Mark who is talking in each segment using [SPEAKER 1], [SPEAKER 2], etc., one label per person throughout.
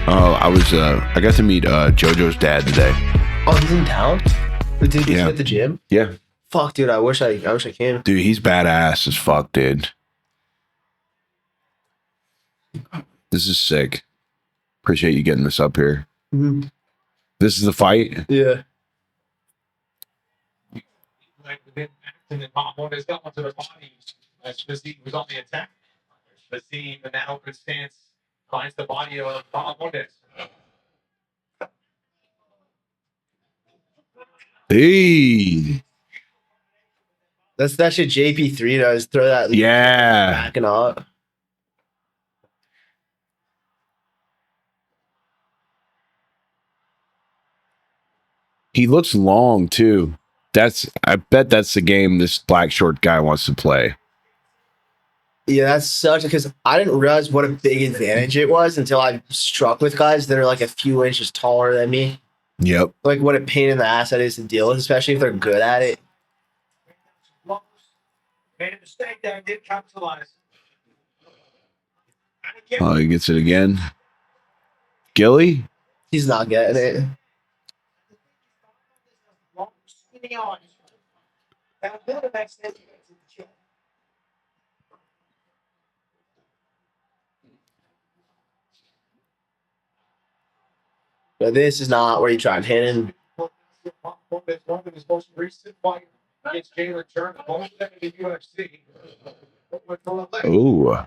[SPEAKER 1] I got to meet Jojo's dad today.
[SPEAKER 2] Oh, he's in town? Did he
[SPEAKER 1] Yeah.
[SPEAKER 2] at the gym?
[SPEAKER 1] Yeah.
[SPEAKER 2] Fuck, dude, I wish I came.
[SPEAKER 1] Dude, he's badass as fuck, dude. This is sick. Appreciate you getting this up here.
[SPEAKER 2] Mm-hmm.
[SPEAKER 1] This is the fight?
[SPEAKER 2] Yeah.
[SPEAKER 3] Like within acting and Pop one has got onto the body as Vazim was on the attack. Vazim in that open stance finds the body of Pop one.
[SPEAKER 1] Hey.
[SPEAKER 2] That's that shit JP3 does. Throw that
[SPEAKER 1] Yeah.
[SPEAKER 2] backing up.
[SPEAKER 1] He looks long too. I bet that's the game this black short guy wants to play.
[SPEAKER 2] Yeah, that's such because I didn't realize what a big advantage it was until I struck with guys that are like a few inches taller than me.
[SPEAKER 1] Yep.
[SPEAKER 2] Like what a pain in the ass that is to deal with, especially if they're good at it.
[SPEAKER 3] Made a mistake there, did capitalize.
[SPEAKER 1] Oh, he gets it again. Gilly?
[SPEAKER 2] He's not getting it. But this is not where you try and hit him.
[SPEAKER 3] One of his most recent fight against Jalen Turner, both of them in the UFC.
[SPEAKER 1] Oh.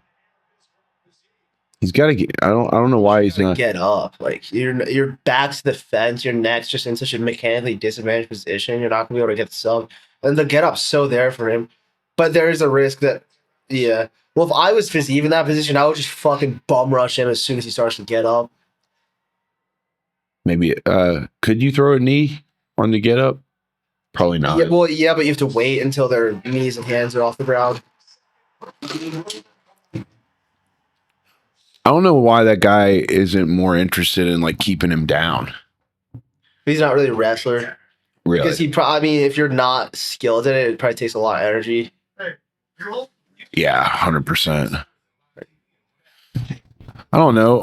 [SPEAKER 1] He's got to get. I don't know why he's not.
[SPEAKER 2] Get up. Like your back's to the fence, your neck's just in such a mechanically disadvantaged position. You're not gonna be able to get the sub. And the get up's so there for him. But there is a risk that yeah. Well, if I was Fizzy in that position, I would just fucking bum rush him as soon as he starts to get up.
[SPEAKER 1] Maybe could you throw a knee on the get up? Probably not.
[SPEAKER 2] Yeah, well, yeah, but you have to wait until their knees and hands are off the ground.
[SPEAKER 1] I don't know why that guy isn't more interested in like keeping him down.
[SPEAKER 2] He's not really a wrestler.
[SPEAKER 1] Really?
[SPEAKER 2] Because he probably, I mean, if you're not skilled in it, it probably takes a lot of energy.
[SPEAKER 1] Yeah, 100%. I don't know.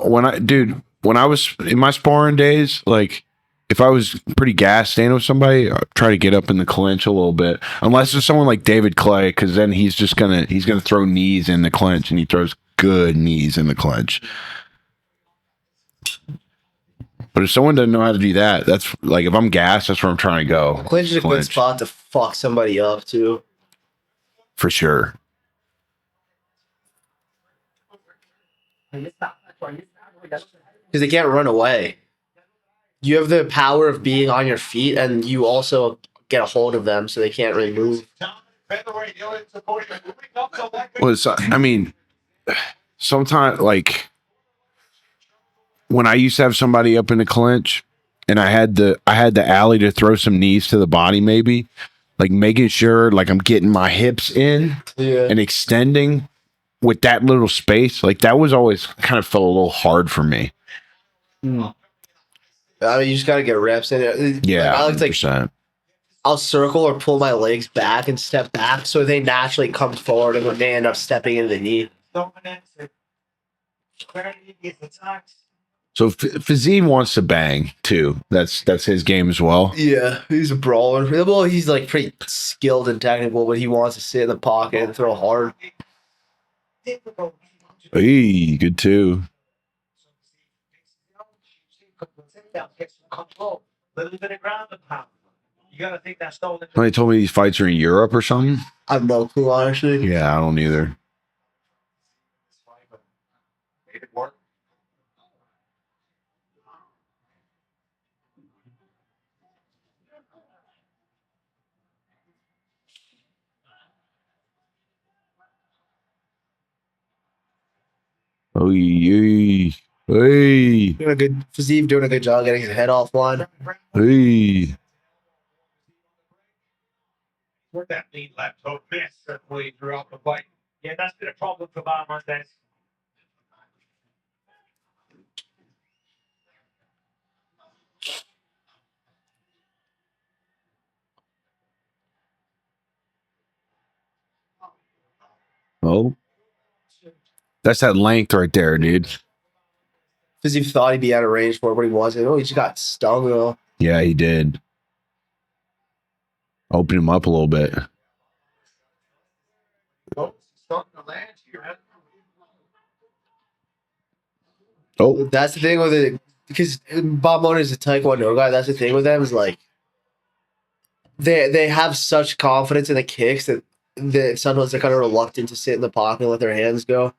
[SPEAKER 1] When I was in my sparring days, like if I was pretty gassed staying with somebody, I'd try to get up in the clinch a little bit. Unless it's someone like David Clay, because then he's gonna throw knees in the clinch, and he throws good knees in the clinch. But if someone doesn't know how to do that, that's like if I'm gassed, that's where I'm trying to go.
[SPEAKER 2] Clinch is a good spot to fuck somebody up too.
[SPEAKER 1] For sure.
[SPEAKER 2] Because they can't run away. You have the power of being on your feet, and you also get a hold of them, so they can't really move.
[SPEAKER 1] Well, I mean, sometimes like when I used to have somebody up in the clinch, and I had the alley to throw some knees to the body, maybe like making sure like I'm getting my hips in and extending with that little space. Like that was always kind of felt a little hard for me.
[SPEAKER 2] I mean, you just gotta get reps in it.
[SPEAKER 1] Yeah,
[SPEAKER 2] I like to, I'll circle or pull my legs back and step back so they naturally come forward, and when they end up stepping into the knee.
[SPEAKER 1] So Fazim wants to bang too. That's his game as well.
[SPEAKER 2] Yeah, he's a brawler. Well, he's like pretty skilled and technical, but he wants to sit in the pocket and throw hard.
[SPEAKER 1] Hey, good too. Somebody told me these fights are in Europe or something.
[SPEAKER 2] I have no clue, honestly.
[SPEAKER 1] Yeah, I don't either. Oh, hey, hey.
[SPEAKER 2] Doing a good Fazim doing a good job getting his head off one.
[SPEAKER 1] Hey.
[SPEAKER 3] Where'd that lead left hook miss certainly throughout the fight? Yeah, that's been a problem for Montes.
[SPEAKER 1] Oh. That's that length right there, dude.
[SPEAKER 2] Because he thought he'd be out of range for it, but he wasn't. Oh, he just got stung though.
[SPEAKER 1] Yeah, he did. Open him up a little bit.
[SPEAKER 3] Oh, starting to land here.
[SPEAKER 1] Oh,
[SPEAKER 2] That's the thing with it, because Bob Mona is a Taekwondo guy. That's the thing with them is like they have such confidence in the kicks that sometimes they're kind of reluctant to sit in the pocket and let their hands go.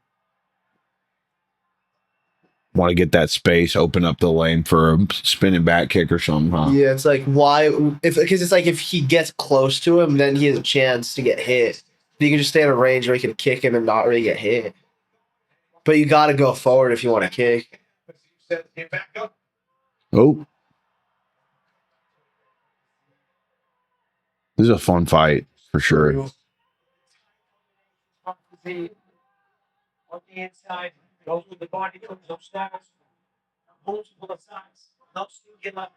[SPEAKER 1] want to get that space, open up the lane for a spinning back kick or something, huh?
[SPEAKER 2] Yeah, it's like why? Because it's like if he gets close to him, then he has a chance to get hit. You can just stay at a range where he can kick him and not really get hit. But you got to go forward if you want to kick.
[SPEAKER 3] Back up.
[SPEAKER 1] Oh. This is a fun fight for sure.
[SPEAKER 3] On the inside, goes with the body, comes upstairs, holds to both sides, helps you get up.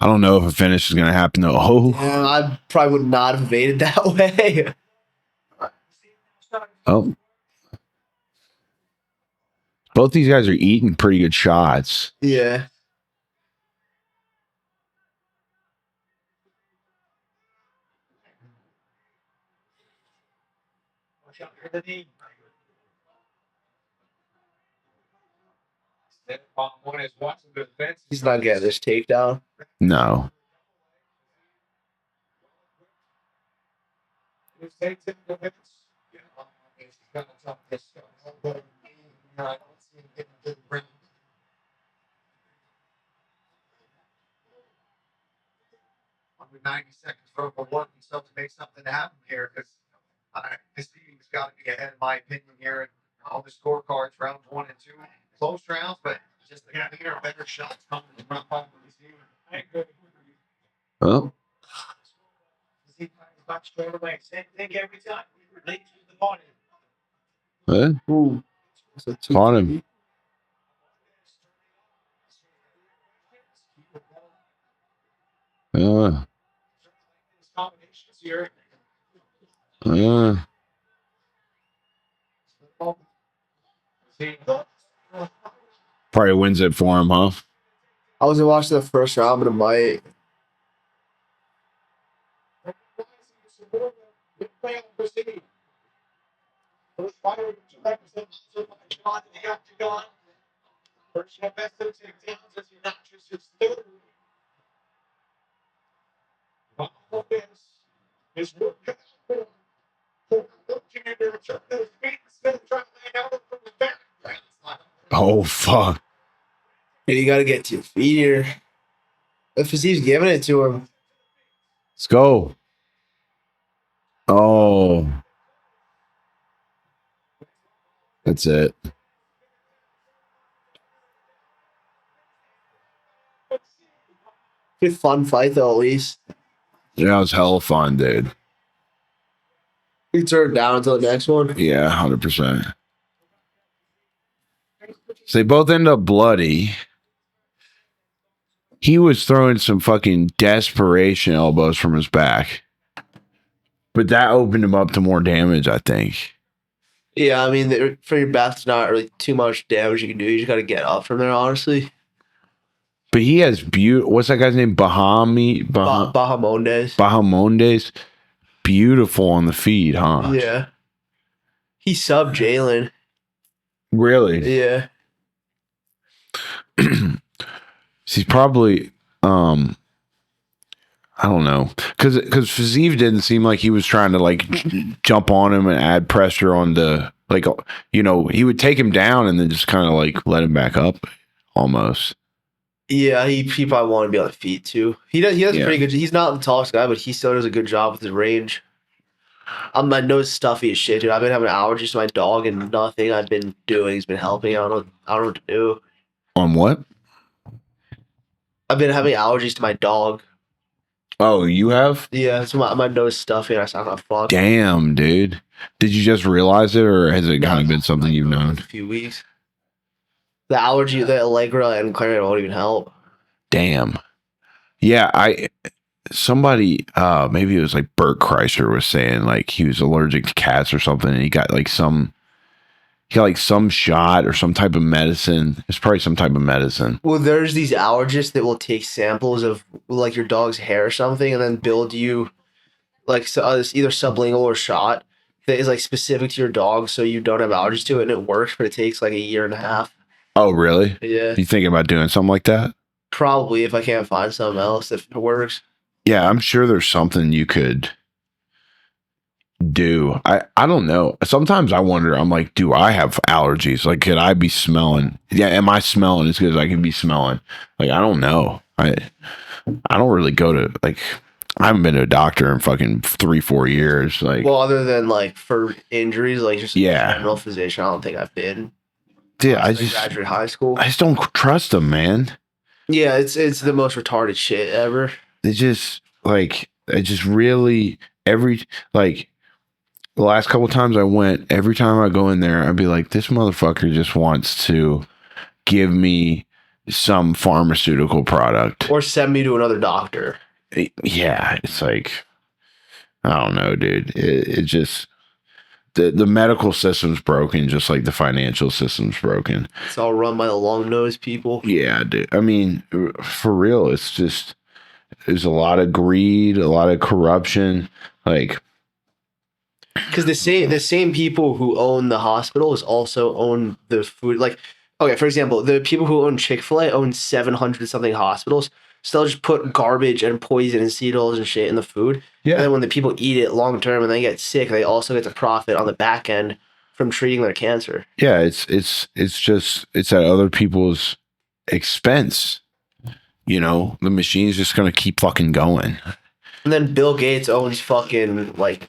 [SPEAKER 1] I don't know if a finish is going to happen though. Oh.
[SPEAKER 2] Yeah, I probably would not have evaded that way.
[SPEAKER 1] Oh. Both these guys are eating pretty good shots.
[SPEAKER 2] Yeah. He's not getting this takedown.
[SPEAKER 1] No.
[SPEAKER 3] Under 90 seconds for work himself to make something happen here because this team's got to be ahead, in my opinion, here. And all the scorecards, rounds 1 and 2, close rounds, but just the cleaner, better shots coming from the team.
[SPEAKER 1] Oh.
[SPEAKER 3] Same thing every time. Late to the body.
[SPEAKER 1] Ooh.
[SPEAKER 2] So
[SPEAKER 1] Caught him. Probably wins it for him, huh?
[SPEAKER 2] I was watching the first round, but it might.
[SPEAKER 1] Oh, fuck.
[SPEAKER 2] And you got to get to your feet here. If he's giving it to him.
[SPEAKER 1] Let's go. Oh. That's it.
[SPEAKER 2] Good fun fight, though, at least.
[SPEAKER 1] Yeah, it was hella fun, dude.
[SPEAKER 2] We turn it down until the next one.
[SPEAKER 1] Yeah, 100%. So they both end up bloody. He was throwing some fucking desperation elbows from his back. But that opened him up to more damage, I think.
[SPEAKER 2] Yeah, I mean, for your back, there's not really too much damage you can do. You just got to get up from there, honestly.
[SPEAKER 1] But he has what's that guy's name?
[SPEAKER 2] Bahamondes.
[SPEAKER 1] Bahamondes. Beautiful on the feet, huh?
[SPEAKER 2] Yeah. He subbed Jalen.
[SPEAKER 1] Really?
[SPEAKER 2] Yeah.
[SPEAKER 1] He's probably I don't know, because Fazeev didn't seem like he was trying to like jump on him and add pressure on the, like, you know, he would take him down and then just kind of like let him back up almost.
[SPEAKER 2] Yeah, he probably wanted to be on the feet too. He does pretty good. He's not the tallest guy, but he still does a good job with his range. My nose stuffy as shit, dude. I've been having allergies to my dog, and nothing I've been doing has been helping. I don't know what to do.
[SPEAKER 1] On what?
[SPEAKER 2] I've been having allergies to my dog.
[SPEAKER 1] Oh, you have?
[SPEAKER 2] Yeah, so my nose stuffy, and I sound like fuck.
[SPEAKER 1] Damn, dude. Did you just realize it, or has it kind of been something you've known?
[SPEAKER 2] A few weeks. The allergy, the Allegra and Claritin won't even help.
[SPEAKER 1] Damn. Yeah, somebody, maybe it was like Bert Kreischer was saying like he was allergic to cats or something, and he got like some shot or some type of medicine. It's probably some type of medicine.
[SPEAKER 2] Well, there's these allergists that will take samples of like your dog's hair or something, and then build you like it's either sublingual or shot that is like specific to your dog, so you don't have allergies to it, and it works. But it takes like a year and a half.
[SPEAKER 1] Oh, really?
[SPEAKER 2] Yeah,
[SPEAKER 1] You thinking about doing something like that?
[SPEAKER 2] probably if I can't find something else that works.
[SPEAKER 1] Yeah, I'm sure there's something you could do. I don't know. Sometimes I wonder, I'm like, do I have allergies? Like, could I be smelling? Yeah, am I smelling as good as I can be smelling? Like, I don't know. I don't really go to like I haven't been to a doctor in fucking 3-4 years. Like,
[SPEAKER 2] Well, other than like for injuries, like just
[SPEAKER 1] Yeah.
[SPEAKER 2] a general physician, I don't think I've been.
[SPEAKER 1] dude, I
[SPEAKER 2] Since graduated high school.
[SPEAKER 1] just don't trust them, man.
[SPEAKER 2] Yeah, it's the most retarded shit ever.
[SPEAKER 1] They just like I just really like the last couple times I went, every time I go in there, I'd be like, this motherfucker just wants to give me some pharmaceutical product.
[SPEAKER 2] Or send me to another doctor.
[SPEAKER 1] Yeah, it's like I don't know, dude. It just the medical system's broken, just like the financial system's broken.
[SPEAKER 2] It's all run by the long nosed people.
[SPEAKER 1] Yeah, dude. I mean, for real, it's just there's a lot of greed, a lot of corruption. Like,
[SPEAKER 2] Because the same people who own the hospitals also own the food. Like, okay, for example, the people who own Chick-fil-A own 700 something hospitals. So they'll just put garbage and poison and seed oils and shit in the food. And then when the people eat it long term and they get sick, they also get to profit on the back end from treating their cancer.
[SPEAKER 1] yeah, it's at other people's expense. You know, the machine's just gonna keep fucking going.
[SPEAKER 2] And then Bill Gates owns fucking like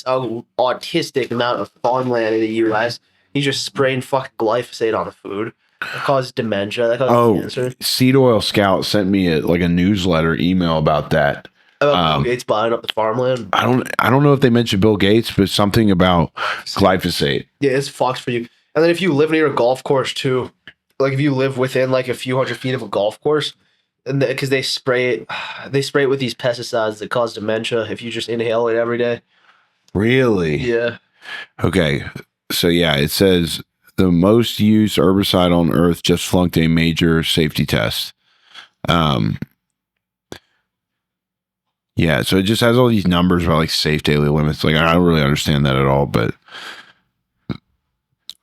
[SPEAKER 2] an autistic amount of farmland in the U.S. He's just spraying fucking glyphosate on the food. That causes dementia. That causes cancer.
[SPEAKER 1] Seed Oil Scout sent me a newsletter email about that.
[SPEAKER 2] About Bill Gates buying up the farmland.
[SPEAKER 1] I don't know if they mentioned Bill Gates, but something about glyphosate.
[SPEAKER 2] Yeah, it's fucked for you. And then if you live near a golf course too, like if you live within like a few hundred feet of a golf course, and because they spray it with these pesticides that cause dementia if you just inhale it every day.
[SPEAKER 1] Really?
[SPEAKER 2] Yeah.
[SPEAKER 1] Okay. So yeah, it says the most used herbicide on earth just flunked a major safety test. Yeah, so it just has all these numbers about like safe daily limits. Like I don't really understand that at all, but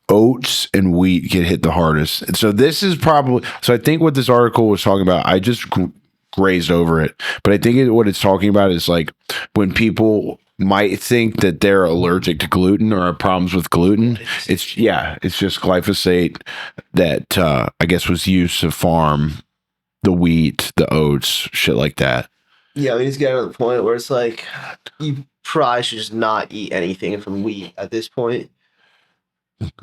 [SPEAKER 1] oats and wheat get hit the hardest. And so this is probably I think what this article was talking about, I just grazed over it, but I think what it's talking about is like when people might think that they're allergic to gluten or have problems with gluten. It's just glyphosate that I guess was used to farm the wheat, the oats, shit like that.
[SPEAKER 2] Yeah, we just get to the point where it's like you probably should just not eat anything from wheat at this point.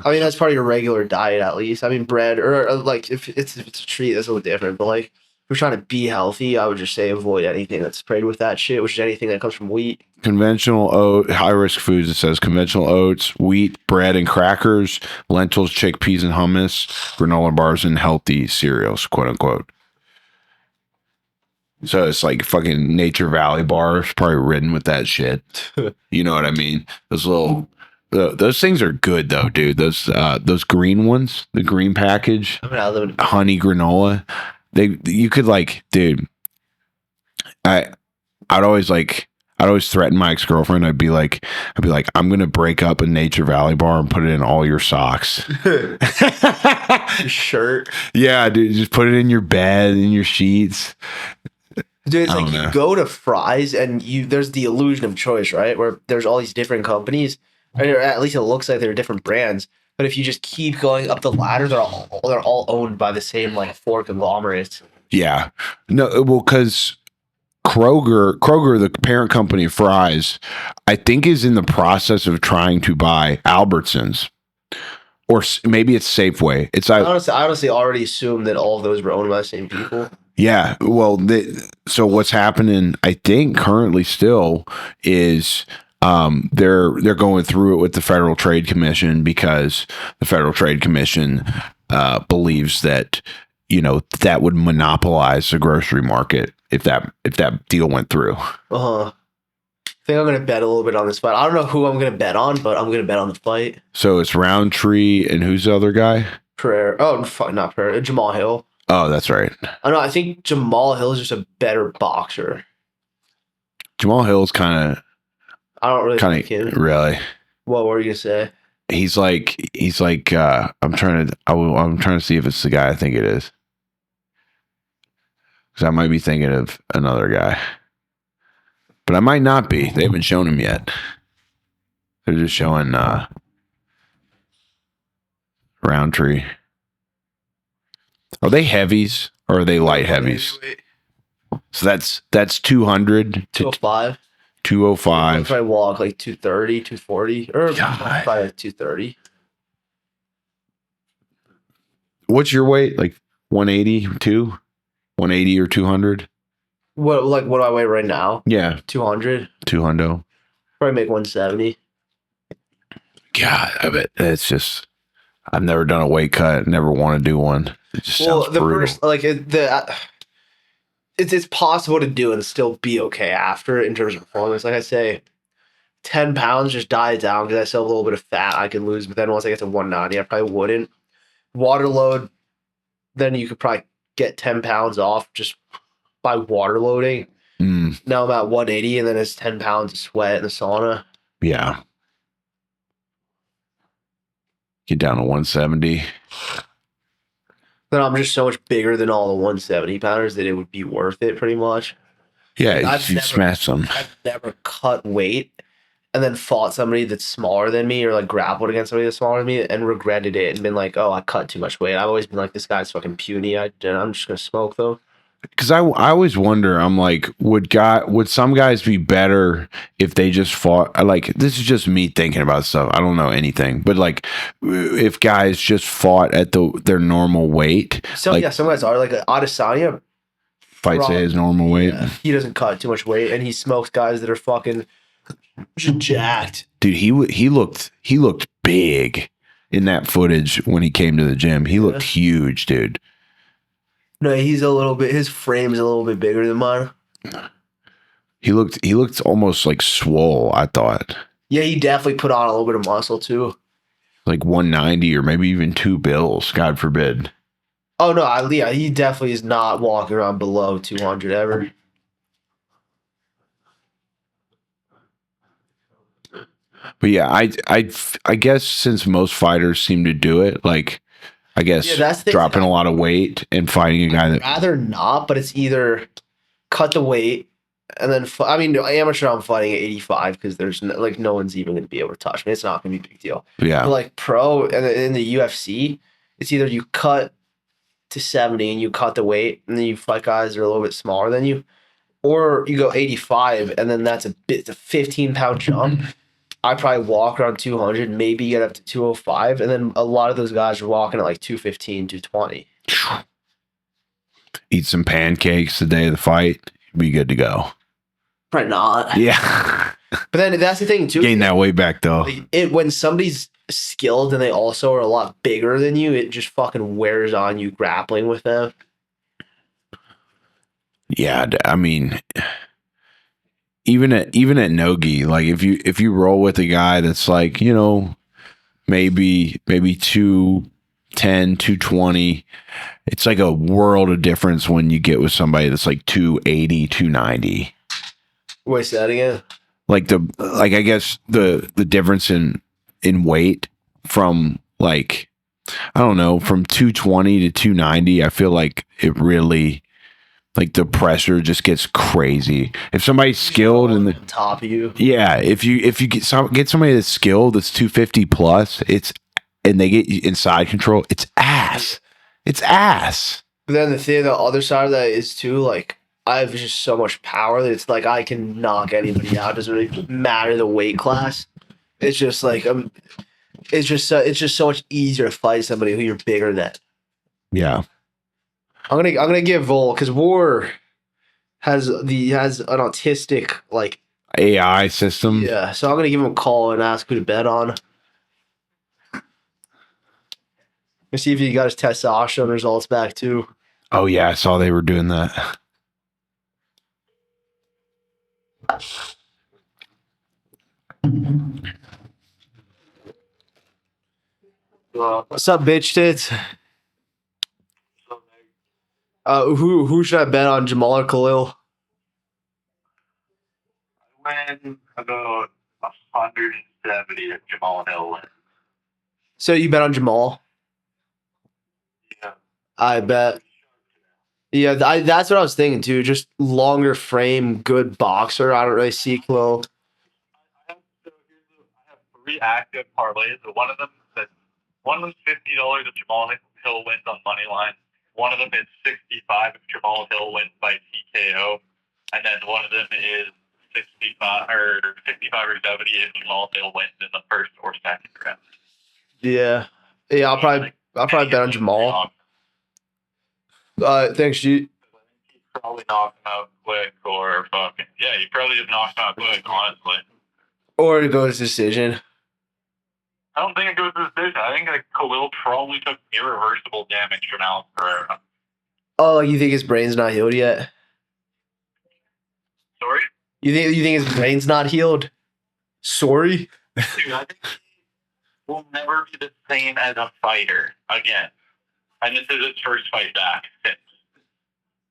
[SPEAKER 2] I mean, that's part of your regular diet, at least. I mean, bread or like if it's a treat, that's a little different. But like, if you're trying to be healthy, I would just say avoid anything that's sprayed with that shit, which is anything that comes from wheat.
[SPEAKER 1] Conventional oat, high risk foods. It says conventional oats, wheat, bread, and crackers, lentils, chickpeas, and hummus, granola bars, and healthy cereals, quote unquote. So it's like fucking Nature Valley bars, probably ridden with that shit. You know what I mean? Those things are good though, dude. Those green ones, the green package, honey granola. You could like, dude. I'd always threaten my ex-girlfriend. I'd be like, I'm gonna break up a Nature Valley bar and put it in all your socks.
[SPEAKER 2] Your shirt.
[SPEAKER 1] Yeah, dude. Just put it in your bed, in your sheets.
[SPEAKER 2] Dude, it's like you go to Fry's and there's the illusion of choice, right? Where there's all these different companies, or at least it looks like they're different brands. But if you just keep going up the ladder, they're all owned by the same like 4 conglomerates.
[SPEAKER 1] Yeah, no, well, because Kroger, the parent company of Fry's, I think is in the process of trying to buy Albertsons, or maybe it's Safeway.
[SPEAKER 2] I honestly already assumed that all of those were owned by the same people.
[SPEAKER 1] Yeah, well, so what's happening, I think, currently still is they're going through it with the Federal Trade Commission because the Federal Trade Commission believes that that would monopolize the grocery market if that deal went through.
[SPEAKER 2] I think I'm gonna bet a little bit on this fight. I don't know who I'm gonna bet on, but I'm gonna bet on the fight.
[SPEAKER 1] So it's Roundtree and who's the other guy?
[SPEAKER 2] Prayer. Oh, not Prayer. Jamal Hill.
[SPEAKER 1] Oh, that's right.
[SPEAKER 2] I don't know. I think Jamal Hill is just a better boxer.
[SPEAKER 1] Jamal Hill's kind
[SPEAKER 2] I don't really
[SPEAKER 1] of
[SPEAKER 2] like him.
[SPEAKER 1] really.
[SPEAKER 2] What were you gonna say?
[SPEAKER 1] He's like I'm trying to see if it's the guy I think it is. Because I might be thinking of another guy. But I might not be. They haven't shown him yet. They're just showing Roundtree. Are they heavies or are they light heavies? So that's 200 to
[SPEAKER 2] 205.
[SPEAKER 1] 205.
[SPEAKER 2] If I walk like 230, 240, or
[SPEAKER 1] God.
[SPEAKER 2] probably like 230.
[SPEAKER 1] What's your weight? Like 182? 180 or 200?
[SPEAKER 2] What do I weigh right now?
[SPEAKER 1] Yeah.
[SPEAKER 2] 200.
[SPEAKER 1] 200.
[SPEAKER 2] Probably make 170.
[SPEAKER 1] God, I bet it's just, I've never done a weight cut. Never want to do one. It just sounds brutal.
[SPEAKER 2] It's possible to do and still be okay after in terms of performance. Like I say, 10 pounds, just diet down because I still have a little bit of fat I can lose. But then once I get to 190, I probably wouldn't. Water load, then you could probably get 10 pounds off just by water loading. Now I'm at 180, and then it's 10 pounds of sweat in the sauna.
[SPEAKER 1] Yeah. Get down to 170.
[SPEAKER 2] Then I'm just so much bigger than all the 170 pounders that it would be worth it pretty much.
[SPEAKER 1] Yeah, you smash them.
[SPEAKER 2] I've never cut weight and then fought somebody that's smaller than me or like grappled against somebody that's smaller than me and regretted it and been like, oh, I cut too much weight. I've always been like, this guy's fucking puny. I'm just going to smoke though.
[SPEAKER 1] Because I always wonder, I'm like, would some guys be better if they just fought? Like, this is just me thinking about stuff. I don't know anything, but like, if guys just fought at their normal weight.
[SPEAKER 2] So
[SPEAKER 1] like,
[SPEAKER 2] yeah, some guys are like Adesanya
[SPEAKER 1] fights at his normal weight.
[SPEAKER 2] Yeah, he doesn't cut too much weight, and he smokes guys that are fucking just jacked.
[SPEAKER 1] Dude, he looked big in that footage when he came to the gym. He looked huge, dude.
[SPEAKER 2] No, his frame's a little bit bigger than mine.
[SPEAKER 1] He looked almost like swole, I thought.
[SPEAKER 2] Yeah, he definitely put on a little bit of muscle too.
[SPEAKER 1] Like 190 or maybe even 2 bills, God forbid.
[SPEAKER 2] Oh no, yeah, he definitely is not walking around below 200 ever.
[SPEAKER 1] But yeah, I guess since most fighters seem to do it, like, I guess dropping a lot of weight and fighting a guy
[SPEAKER 2] I'd rather not, but it's either cut the weight and then amateur I'm fighting at 85 because there's no one's even going to be able to touch me. It's not going to be a big deal.
[SPEAKER 1] Yeah.
[SPEAKER 2] But like pro and in the UFC, it's either you cut to 70 and you cut the weight and then you fight guys that are a little bit smaller than you, or you go 85 and then it's a 15-pound jump. I probably walk around 200, maybe get up to 205, and then a lot of those guys are walking at like 215, 220.
[SPEAKER 1] Eat some pancakes the day of the fight, be good to go.
[SPEAKER 2] Probably not.
[SPEAKER 1] Yeah.
[SPEAKER 2] But then that's the thing too.
[SPEAKER 1] Gain that weight back though.
[SPEAKER 2] When somebody's skilled and they also are a lot bigger than you, it just fucking wears on you grappling with them.
[SPEAKER 1] Yeah, I mean, even at no-gi, like if you roll with a guy that's like, you know, maybe 210, 220, it's like a world of difference when you get with somebody that's like 280, 290.
[SPEAKER 2] Wait, say that again.
[SPEAKER 1] Like I guess the difference in weight from like, I don't know, from 220 to 290, I feel like it really, like the pressure just gets crazy. If somebody's skilled and the
[SPEAKER 2] top of you,
[SPEAKER 1] yeah, if you get somebody that's skilled that's 250 plus, and they get inside control, it's ass. It's ass.
[SPEAKER 2] But then the other side of that is too, like, I have just so much power that it's like I can knock anybody out. It doesn't really matter the weight class. It's just like it's just so much easier to fight somebody who you're bigger than.
[SPEAKER 1] Yeah.
[SPEAKER 2] I'm gonna give Vol because War has an autistic like
[SPEAKER 1] AI system.
[SPEAKER 2] Yeah, so I'm gonna give him a call and ask who to bet on. Let's see if he got his testosterone results back too.
[SPEAKER 1] Oh yeah, I saw they were doing that.
[SPEAKER 2] What's up, bitch tits? Who should I bet on, Jamal or Khalil?
[SPEAKER 4] Win about 170 if Jamal Hill wins.
[SPEAKER 2] So you bet on Jamal?
[SPEAKER 4] Yeah.
[SPEAKER 2] I bet. Yeah, that's what I was thinking too. Just longer frame, good boxer. I don't really see Khalil.
[SPEAKER 4] I have 3 active parlays. One of them is $50 if Jamal Hill wins on money line. One of them is 65 if Jamal Hill wins by TKO, and then one of them is 65 or 70 if Jamal Hill wins in the first or second round.
[SPEAKER 2] Yeah, I'll probably bet on Jamal. Thanks, G.
[SPEAKER 4] Probably knock him out quick, or fucking he probably just knocked him out quick, honestly.
[SPEAKER 2] Or it goes decision.
[SPEAKER 4] I don't think it goes to decision. I think like Khalil probably took irreversible damage from Alex Pereira.
[SPEAKER 2] Oh, you think his brain's not healed yet?
[SPEAKER 4] Sorry?
[SPEAKER 2] You think his brain's not healed? Sorry?
[SPEAKER 4] Dude, I think he will never be the same as a fighter again. And this is his first fight back.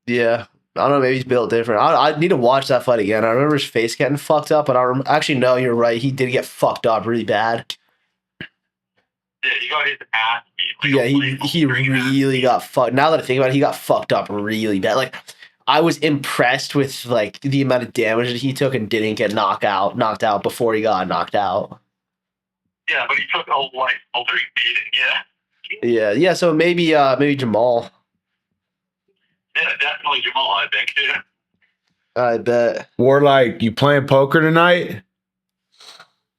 [SPEAKER 2] Yeah. I don't know, maybe he's built different. I need to watch that fight again. I remember his face getting fucked up, but actually, no, you're right. He did get fucked up really bad.
[SPEAKER 4] Yeah, he got his ass beat.
[SPEAKER 2] Yeah, he really got fucked. Now that I think about it, he got fucked up really bad. Like, I was impressed with like the amount of damage that he took and didn't get knocked out before he got knocked out.
[SPEAKER 4] Yeah, but he took a life-altering beating.
[SPEAKER 2] Yeah. So maybe Jamal.
[SPEAKER 4] Yeah, definitely Jamal, I think. Yeah.
[SPEAKER 2] I bet.
[SPEAKER 1] Warlike, you playing poker tonight?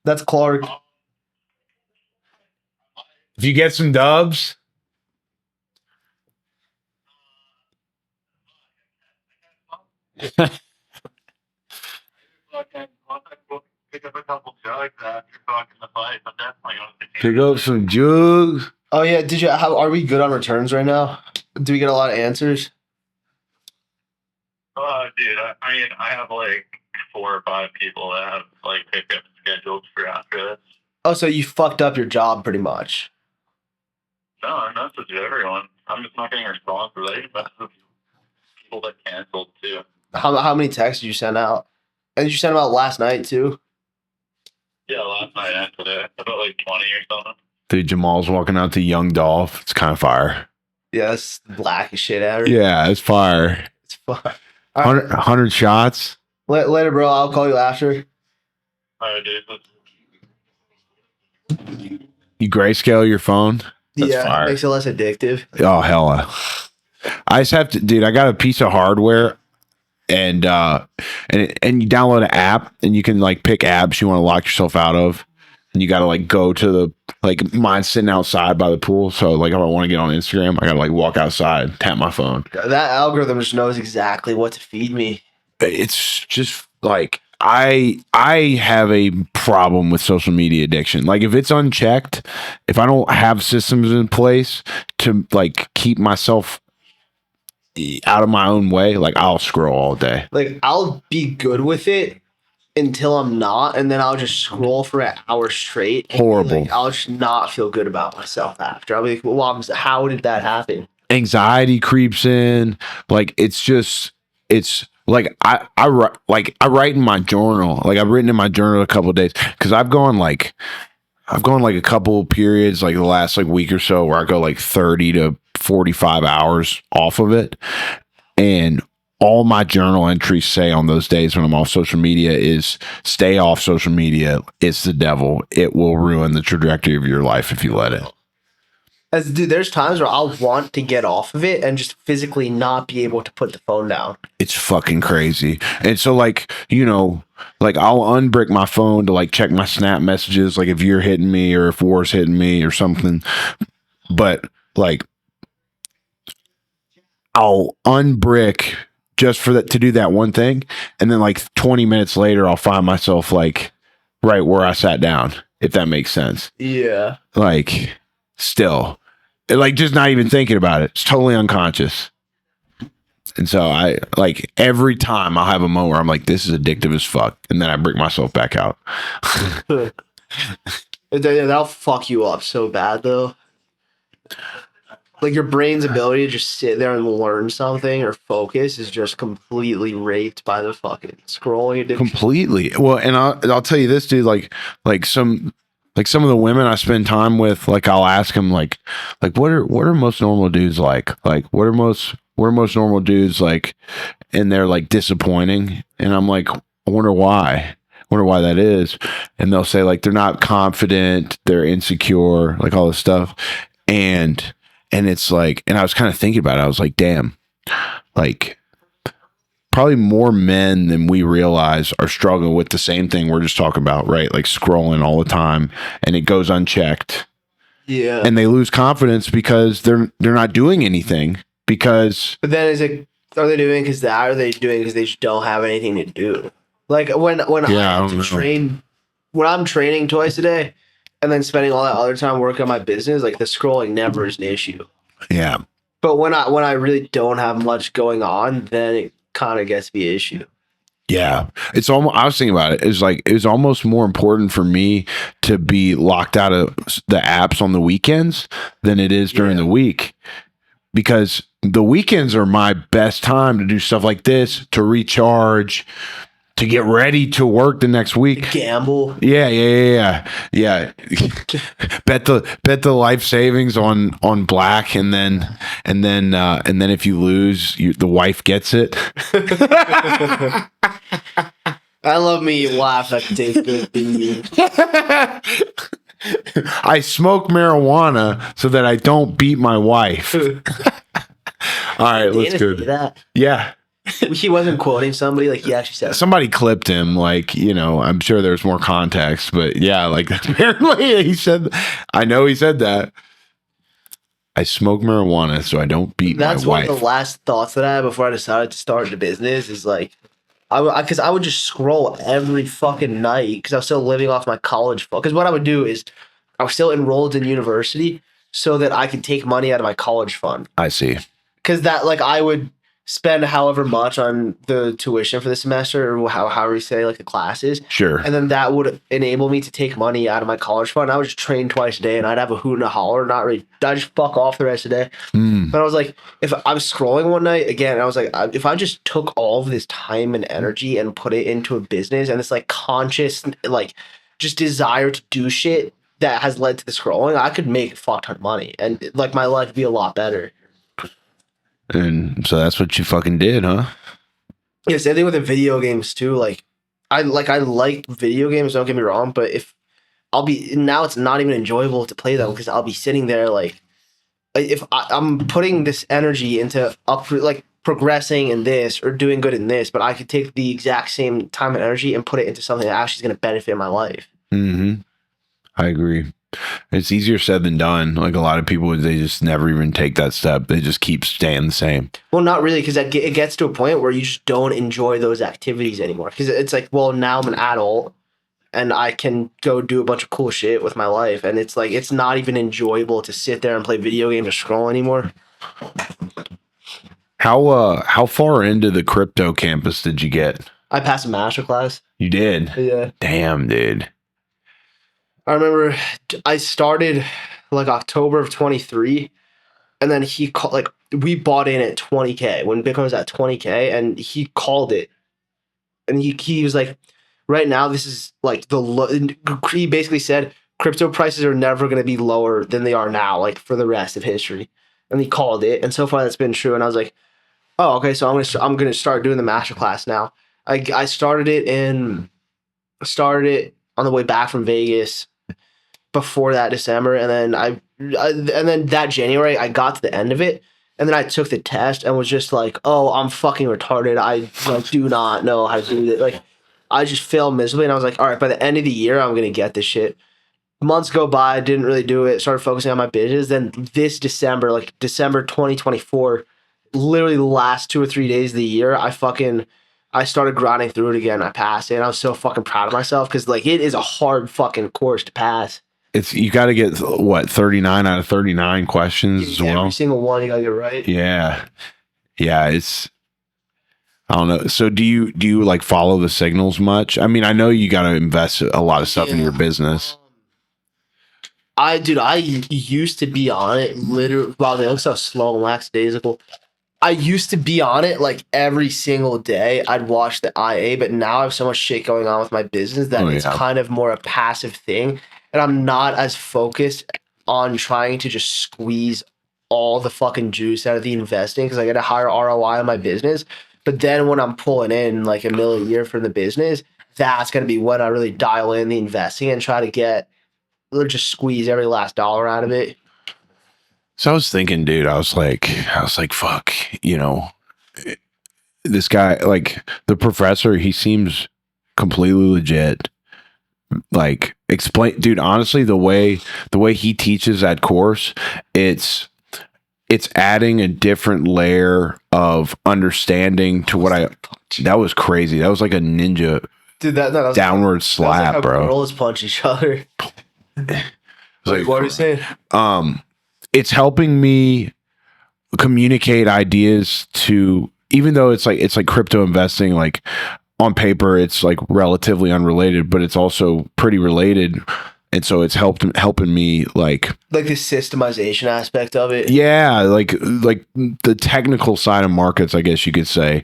[SPEAKER 2] That's Clark.
[SPEAKER 1] If you get some dubs,
[SPEAKER 4] Pick up a couple jugs after fucking the fight, but definitely going to
[SPEAKER 1] pick up some jugs.
[SPEAKER 2] Oh yeah, are we good on returns right now? Do we get a lot of answers?
[SPEAKER 4] Dude, I mean, I have like 4 or 5 people that have like pickups scheduled for after this.
[SPEAKER 2] Oh, so you fucked up your job pretty much.
[SPEAKER 4] No, I'm not to everyone. I'm just not getting responses. I even messaged people that canceled too.
[SPEAKER 2] How many texts did you send out? And did you send them out last night too?
[SPEAKER 4] Yeah, last night and today. About like 20 or something.
[SPEAKER 1] Dude, Jamal's walking out to Young Dolph. It's kind of fire.
[SPEAKER 2] Yeah, it's black as shit out.
[SPEAKER 1] Yeah, it's fire.
[SPEAKER 2] It's fire.
[SPEAKER 1] 100 shots.
[SPEAKER 2] Later, bro. I'll call you after.
[SPEAKER 4] All right, dude.
[SPEAKER 1] You grayscale your phone. That's fire.
[SPEAKER 2] Makes it less addictive.
[SPEAKER 1] Oh, hella. I just have to, dude, I got a piece of hardware and you download an app and you can like pick apps you want to lock yourself out of. And you got to like go to the, like mine's sitting outside by the pool. So like if I want to get on Instagram, I got to like walk outside, tap my phone.
[SPEAKER 2] That algorithm just knows exactly what to feed me.
[SPEAKER 1] It's just like, I have a problem with social media addiction. Like if it's unchecked, if I don't have systems in place to like keep myself out of my own way, like I'll scroll all day.
[SPEAKER 2] Like I'll be good with it until I'm not, and then I'll just scroll for an hour straight.
[SPEAKER 1] Horrible.
[SPEAKER 2] Like, I'll just not feel good about myself after. I'll be like, well, how did that happen?
[SPEAKER 1] Anxiety creeps in. Like it's like I write in my journal. Like I've written in my journal a couple of days because I've gone like a couple of periods like the last like week or so where I go like 30 to 45 hours off of it, and all my journal entries say on those days when I'm off social media is stay off social media. It's the devil. It will ruin the trajectory of your life if you let it.
[SPEAKER 2] Dude, there's times where I'll want to get off of it and just physically not be able to put the phone down.
[SPEAKER 1] It's fucking crazy. And so like, you know, like I'll unbrick my phone to like check my Snap messages, like if you're hitting me or if War's hitting me or something. But like I'll unbrick just for that to do that one thing. And then like 20 minutes later, I'll find myself like right where I sat down, if that makes sense.
[SPEAKER 2] Yeah.
[SPEAKER 1] Like still, like just not even thinking about it. It's totally unconscious. And so I like every time I'll have a moment where I'm like, this is addictive as fuck. And then I bring myself back out.
[SPEAKER 2] That'll fuck you up so bad though. Like your brain's ability to just sit there and learn something or focus is just completely raped by the fucking scrolling addiction.
[SPEAKER 1] Completely. Well, and I'll tell you this, dude, like some of the women I spend time with, like I'll ask them like what are most normal dudes like? Like what are most normal dudes like? And they're like disappointing. And I'm like, I wonder why. Wonder why that is. And they'll say like they're not confident, they're insecure, like all this stuff. And it's like, and I was kind of thinking about it. I was like, damn, like probably more men than we realize are struggling with the same thing we're just talking about, right? Like scrolling all the time and it goes unchecked.
[SPEAKER 2] Yeah.
[SPEAKER 1] And they lose confidence because they're not doing anything because.
[SPEAKER 2] But then are they doing because that, or are they doing because they just don't have anything to do? Like when
[SPEAKER 1] Yeah,
[SPEAKER 2] I have to train, when I'm training twice a day and then spending all that other time working on my business, like the scrolling never is an issue.
[SPEAKER 1] Yeah.
[SPEAKER 2] But when I really don't have much going on, then it kind of gets to be an issue.
[SPEAKER 1] Yeah. It's almost, I was thinking about it. It was almost more important for me to be locked out of the apps on the weekends than it is during the week, because the weekends are my best time to do stuff like this, to recharge, to get ready to work the next week.
[SPEAKER 2] Gamble.
[SPEAKER 1] Yeah. bet the life savings on black, and then if you lose, the wife gets it.
[SPEAKER 2] I love me laugh at the good.
[SPEAKER 1] I smoke marijuana so that I don't beat my wife. All right, let's go.
[SPEAKER 2] That.
[SPEAKER 1] Yeah.
[SPEAKER 2] He wasn't quoting somebody, like he actually said.
[SPEAKER 1] Somebody clipped him, like, you know, I'm sure there's more context, but yeah, like apparently he said, I know he said that. I smoke marijuana so I don't beat my wife.
[SPEAKER 2] That's one of the last thoughts that I had before I decided to start the business is like, because I would just scroll every fucking night because I was still living off my college fund. Because what I would do is I was still enrolled in university so that I could take money out of my college fund.
[SPEAKER 1] I see.
[SPEAKER 2] Because that, like, I would spend however much on the tuition for the semester, or however you say, like, the classes.
[SPEAKER 1] Sure.
[SPEAKER 2] And then that would enable me to take money out of my college fund. I would just train twice a day, and I'd have a hoot and a holler. I'd just fuck off the rest of the day. But I was like, if I was scrolling one night, again, I was like, if I just took all of this time and energy and put it into a business and this, like, conscious, like, just desire to do shit that has led to the scrolling, I could make a fuck ton of money. And, like, my life would be a lot better.
[SPEAKER 1] And so that's what you fucking did, huh?
[SPEAKER 2] Yeah, same thing with the video games too. Like I like video games, don't get me wrong, but if now it's not even enjoyable to play them because I'll be sitting there like if I'm putting this energy into progressing in this or doing good in this, but I could take the exact same time and energy and put it into something that actually is going to benefit my life.
[SPEAKER 1] Mm-hmm. I agree. It's easier said than done. Like a lot of people, they just never even take that step. They just keep staying the same.
[SPEAKER 2] Well, not really, because it gets to a point where you just don't enjoy those activities anymore. Because it's like, well, now I'm an adult and I can go do a bunch of cool shit with my life. And it's like, it's not even enjoyable to sit there and play video games or scroll anymore.
[SPEAKER 1] How far into the crypto campus did you get?
[SPEAKER 2] I passed a master class.
[SPEAKER 1] You did?
[SPEAKER 2] Yeah.
[SPEAKER 1] Damn, dude.
[SPEAKER 2] I remember I started like October of 23, and then he called, like, we bought in at 20K when Bitcoin was at 20K, and he called it. And he was like, right now, this is like he basically said crypto prices are never going to be lower than they are now, like for the rest of history. And he called it. And so far that's been true. And I was like, oh, okay. So I'm going to start doing the masterclass now. I started it on the way back from Vegas before that December. And then and then that January I got to the end of it. And then I took the test and was just like, oh, I'm fucking retarded. I do not know how to do it. Like, I just failed miserably. And I was like, all right, by the end of the year, I'm going to get this shit. Months go by, didn't really do it. Started focusing on my business. Then this December, like December 2024, literally the last 2 or 3 days of the year, I started grinding through it again. I passed it. And I was so fucking proud of myself because, like, it is a hard fucking course to pass.
[SPEAKER 1] You got to get what, 39 out of 39 questions as well.
[SPEAKER 2] Every single one you got to get right.
[SPEAKER 1] Yeah. It's I don't know. So do you like follow the signals much? I mean, I know you got to invest a lot of stuff in your business.
[SPEAKER 2] I used to be on it literally. Wow, they look so slow and lackadaisical. I used to be on it like every single day. I'd watch the IA, but now I have so much shit going on with my business that it's kind of more a passive thing, and I'm not as focused on trying to just squeeze all the fucking juice out of the investing because I get a higher ROI on my business. But then when I'm pulling in like $1 million a year from the business, that's gonna be when I really dial in the investing and try to get or just squeeze every last dollar out of it.
[SPEAKER 1] So I was thinking, dude, I was like, fuck, this guy, like the professor, he seems completely legit. Like explain, dude, honestly, the way he teaches that course, it's adding a different layer of understanding to what that was crazy. That was like a ninja
[SPEAKER 2] dude, that was
[SPEAKER 1] downward slap,
[SPEAKER 2] that was like how
[SPEAKER 1] bro.
[SPEAKER 2] girls punch each other.
[SPEAKER 1] Like,
[SPEAKER 2] what are you saying?
[SPEAKER 1] It's helping me communicate ideas to, even though it's like crypto investing, like on paper it's like relatively unrelated, but it's also pretty related, and so it's helping me like
[SPEAKER 2] the systemization aspect of it.
[SPEAKER 1] Yeah, like the technical side of markets, I guess you could say.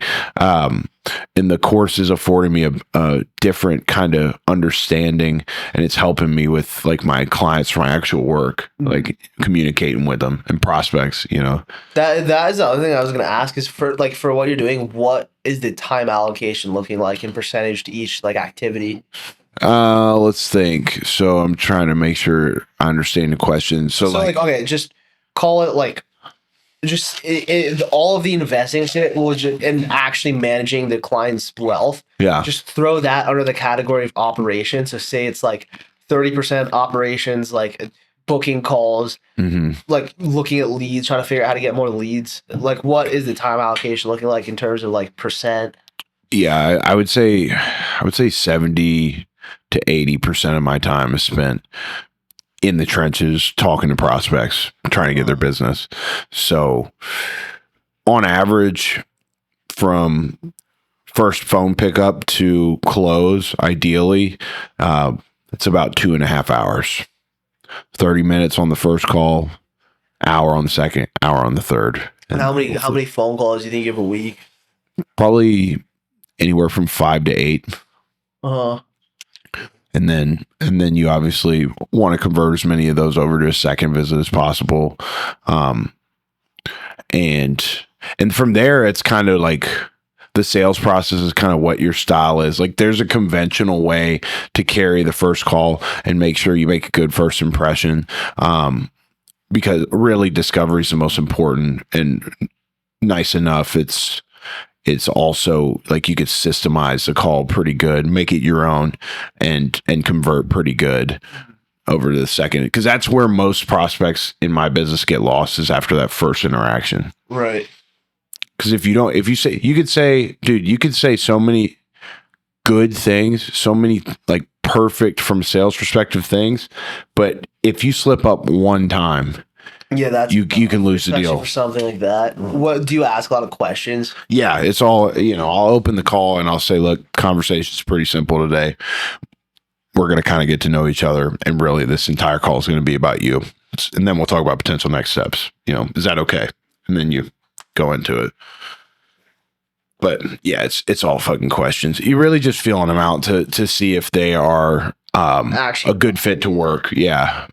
[SPEAKER 1] And the course is affording me a different kind of understanding, and it's helping me with like my clients for my actual work, like communicating with them and prospects.
[SPEAKER 2] That is the other thing I was going to ask is for what you're doing, what is the time allocation looking like in percentage to each like activity?
[SPEAKER 1] Let's think. So I'm trying to make sure I understand the question. So like
[SPEAKER 2] okay, just call it like just all of the investing shit and actually managing the client's wealth.
[SPEAKER 1] Yeah.
[SPEAKER 2] Just throw that under the category of operations. So say it's like 30% operations, like booking calls, like looking at leads, trying to figure out how to get more leads. Like what is the time allocation looking like in terms of like percent?
[SPEAKER 1] Yeah, I would say 70 to 80% of my time is spent in the trenches talking to prospects, trying to get their business. So on average, from first phone pickup to close, ideally, it's about 2.5 hours. 30 minutes on the first call, hour on the second, hour on the third.
[SPEAKER 2] And how many phone calls do you think you have a week?
[SPEAKER 1] Probably anywhere from 5 to 8. And then you obviously want to convert as many of those over to a second visit as possible. And from there, it's kind of like the sales process is kind of what your style is. Like there's a conventional way to carry the first call and make sure you make a good first impression. Because really discovery is the most important, and nice enough. It's also like you could systemize the call pretty good, make it your own, and convert pretty good over to the second. Because that's where most prospects in my business get lost, is after that first interaction.
[SPEAKER 2] Right.
[SPEAKER 1] Because you could say so many good things, so many like perfect from a sales perspective things, but if you slip up one time,
[SPEAKER 2] yeah, that's
[SPEAKER 1] you can lose the deal
[SPEAKER 2] for something like that. What do you ask a lot of questions?
[SPEAKER 1] Yeah, it's all, I'll open the call and I'll say, look, conversation's pretty simple today. We're going to kind of get to know each other, and really this entire call is going to be about you. And then we'll talk about potential next steps. Is that okay? And then you go into it. But yeah, it's all fucking questions. You're really just feeling them out to see if they are actually a good fit to work. Yeah.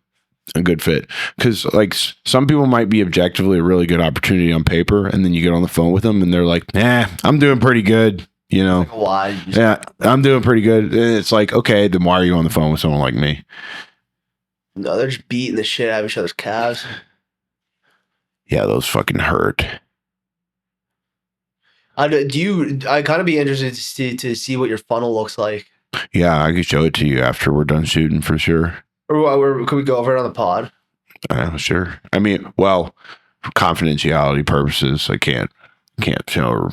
[SPEAKER 1] A good fit, because like some people might be objectively a really good opportunity on paper, and then you get on the phone with them and they're like, I'm doing pretty good,
[SPEAKER 2] like, why?
[SPEAKER 1] Yeah, I'm doing pretty good. And it's like, okay, then why are you on the phone with someone like me?
[SPEAKER 2] No, they're just beating the shit out of each other's calves.
[SPEAKER 1] Yeah, those fucking hurt.
[SPEAKER 2] I kind of be interested to see what your funnel looks like.
[SPEAKER 1] Yeah, I could show it to you after we're done shooting for sure.
[SPEAKER 2] Or could we go over it on the pod?
[SPEAKER 1] Sure. I mean, well, for confidentiality purposes, I can't show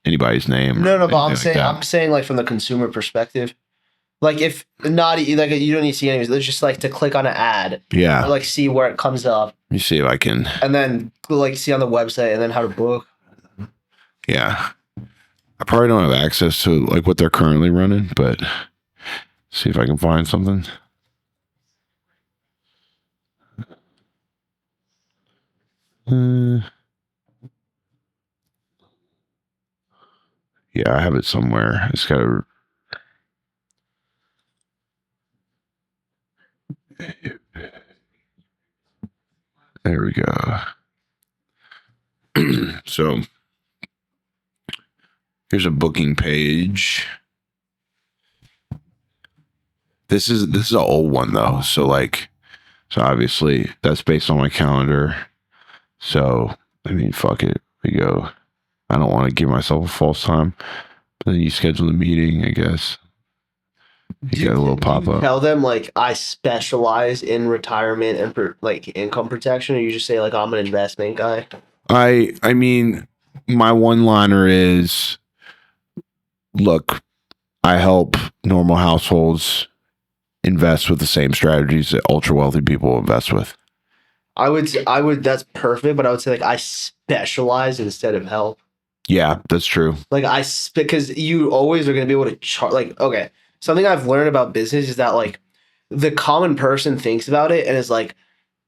[SPEAKER 1] anybody's name.
[SPEAKER 2] No, but I'm saying like from the consumer perspective, like if not like you don't need to see anyways. It's just like to click on an ad.
[SPEAKER 1] Yeah.
[SPEAKER 2] Or like see where it comes up.
[SPEAKER 1] You see if I can.
[SPEAKER 2] And then like see on the website, and then how to book.
[SPEAKER 1] Yeah. I probably don't have access to like what they're currently running, but see if I can find something. Yeah, I have it somewhere. It's got to. There we go. So here's a booking page. This is an old one though. So obviously that's based on my calendar. So I mean, fuck it. We go. I don't want to give myself a false time. But then you schedule the meeting, I guess. You got a little pop up.
[SPEAKER 2] Tell them like I specialize in retirement and like income protection, or you just say like I'm an investment guy.
[SPEAKER 1] I mean, my one liner is, look, I help normal households invest with the same strategies that ultra wealthy people invest with.
[SPEAKER 2] I would. That's perfect, but I would say like I specialize instead of help.
[SPEAKER 1] Yeah, that's true.
[SPEAKER 2] Like because you always are going to be able to chart. Like, okay, something I've learned about business is that like the common person thinks about it and is like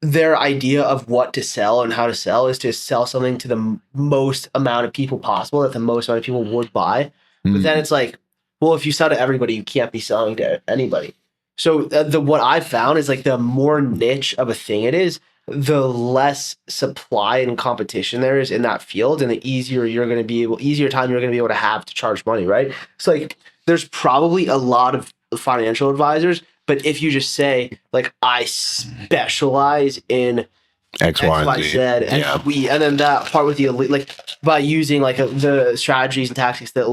[SPEAKER 2] their idea of what to sell and how to sell is to sell something to the most amount of people possible that the most amount of people would buy. But then it's like, well, if you sell to everybody, you can't be selling to anybody. So what I found is like the more niche of a thing it is, the less supply and competition there is in that field, and the easier time you're going to be able to have to charge money, right? So like, there's probably a lot of financial advisors, but if you just say like I specialize in
[SPEAKER 1] X, Y, and Z,
[SPEAKER 2] and and then that part with the elite, like by using like the strategies and tactics that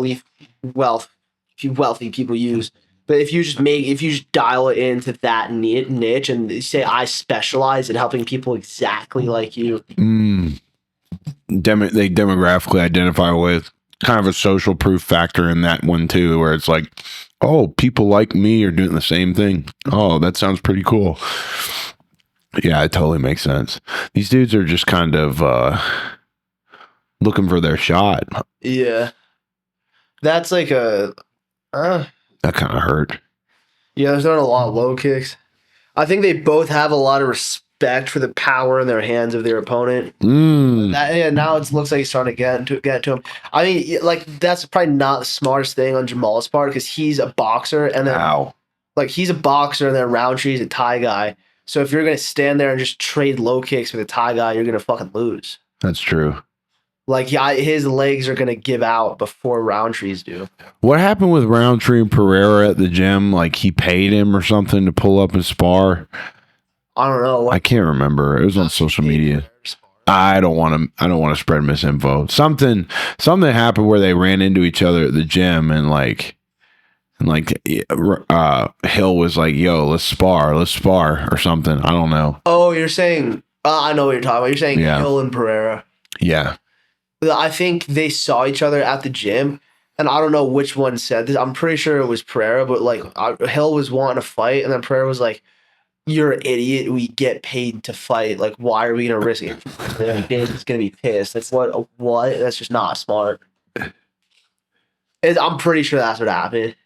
[SPEAKER 2] wealthy people use. But if you just dial it into that niche and you say I specialize in helping people exactly like you,
[SPEAKER 1] they demographically identify with, kind of a social proof factor in that one too, where it's like, oh, people like me are doing the same thing. Oh, that sounds pretty cool. Yeah, it totally makes sense. These dudes are just kind of looking for their shot.
[SPEAKER 2] Yeah, that's like a.
[SPEAKER 1] That kind of hurt.
[SPEAKER 2] Yeah, there's not a lot of low kicks. I think they both have a lot of respect for the power in their hands of their opponent. Now it looks like he's trying to get to him. I mean, like that's probably not the smartest thing on Jamal's part because he's a boxer and then he's a boxer and then Roundtree is a Thai guy. So if you're gonna stand there and just trade low kicks with a Thai guy, you're gonna fucking lose.
[SPEAKER 1] That's true.
[SPEAKER 2] Like, yeah, his legs are going to give out before Roundtree's do.
[SPEAKER 1] What happened with Roundtree and Pereira at the gym? Like, he paid him or something to pull up and spar?
[SPEAKER 2] I don't know.
[SPEAKER 1] I can't remember. It was on social media. I don't want to spread misinfo. Something happened where they ran into each other at the gym and Hill was like, yo, let's spar or something. I don't know.
[SPEAKER 2] Oh, you're saying, I know what you're talking about. You're saying Hill and Pereira.
[SPEAKER 1] Yeah.
[SPEAKER 2] I think they saw each other at the gym, and I don't know which one said this. I'm pretty sure it was Pereira, but like Hill was wanting to fight, and then Pereira was like, "You're an idiot. We get paid to fight. Like, why are we gonna risk it?" Dave's gonna be pissed. Like, what? That's just not smart. I'm pretty sure that's what happened.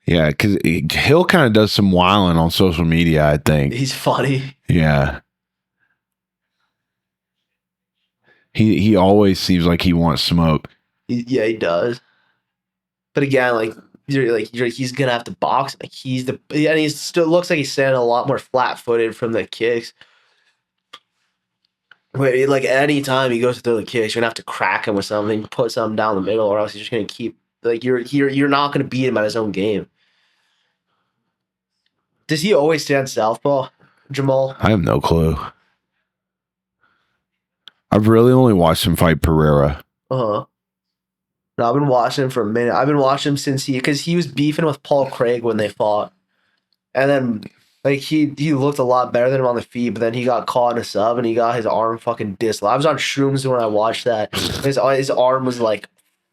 [SPEAKER 1] Yeah, because Hill kind of does some wilding on social media, I think.
[SPEAKER 2] He's funny.
[SPEAKER 1] Yeah. He always seems like he wants smoke.
[SPEAKER 2] Yeah, he does. But again, he's gonna have to box. Like he still looks like he's standing a lot more flat-footed from the kicks. But like any time he goes to throw the kicks, you're gonna have to crack him with something, put something down the middle, or else he's just gonna keep you're not gonna beat him at his own game. Does he always stand southpaw, Jamal?
[SPEAKER 1] I have no clue. I've really only watched him fight Pereira.
[SPEAKER 2] No, I've been watching him for a minute. I've been watching him since because he was beefing with Paul Craig when they fought, and then like he looked a lot better than him on the feet, but then he got caught in a sub and he got his arm fucking dislocated. I was on shrooms when I watched that. His arm was like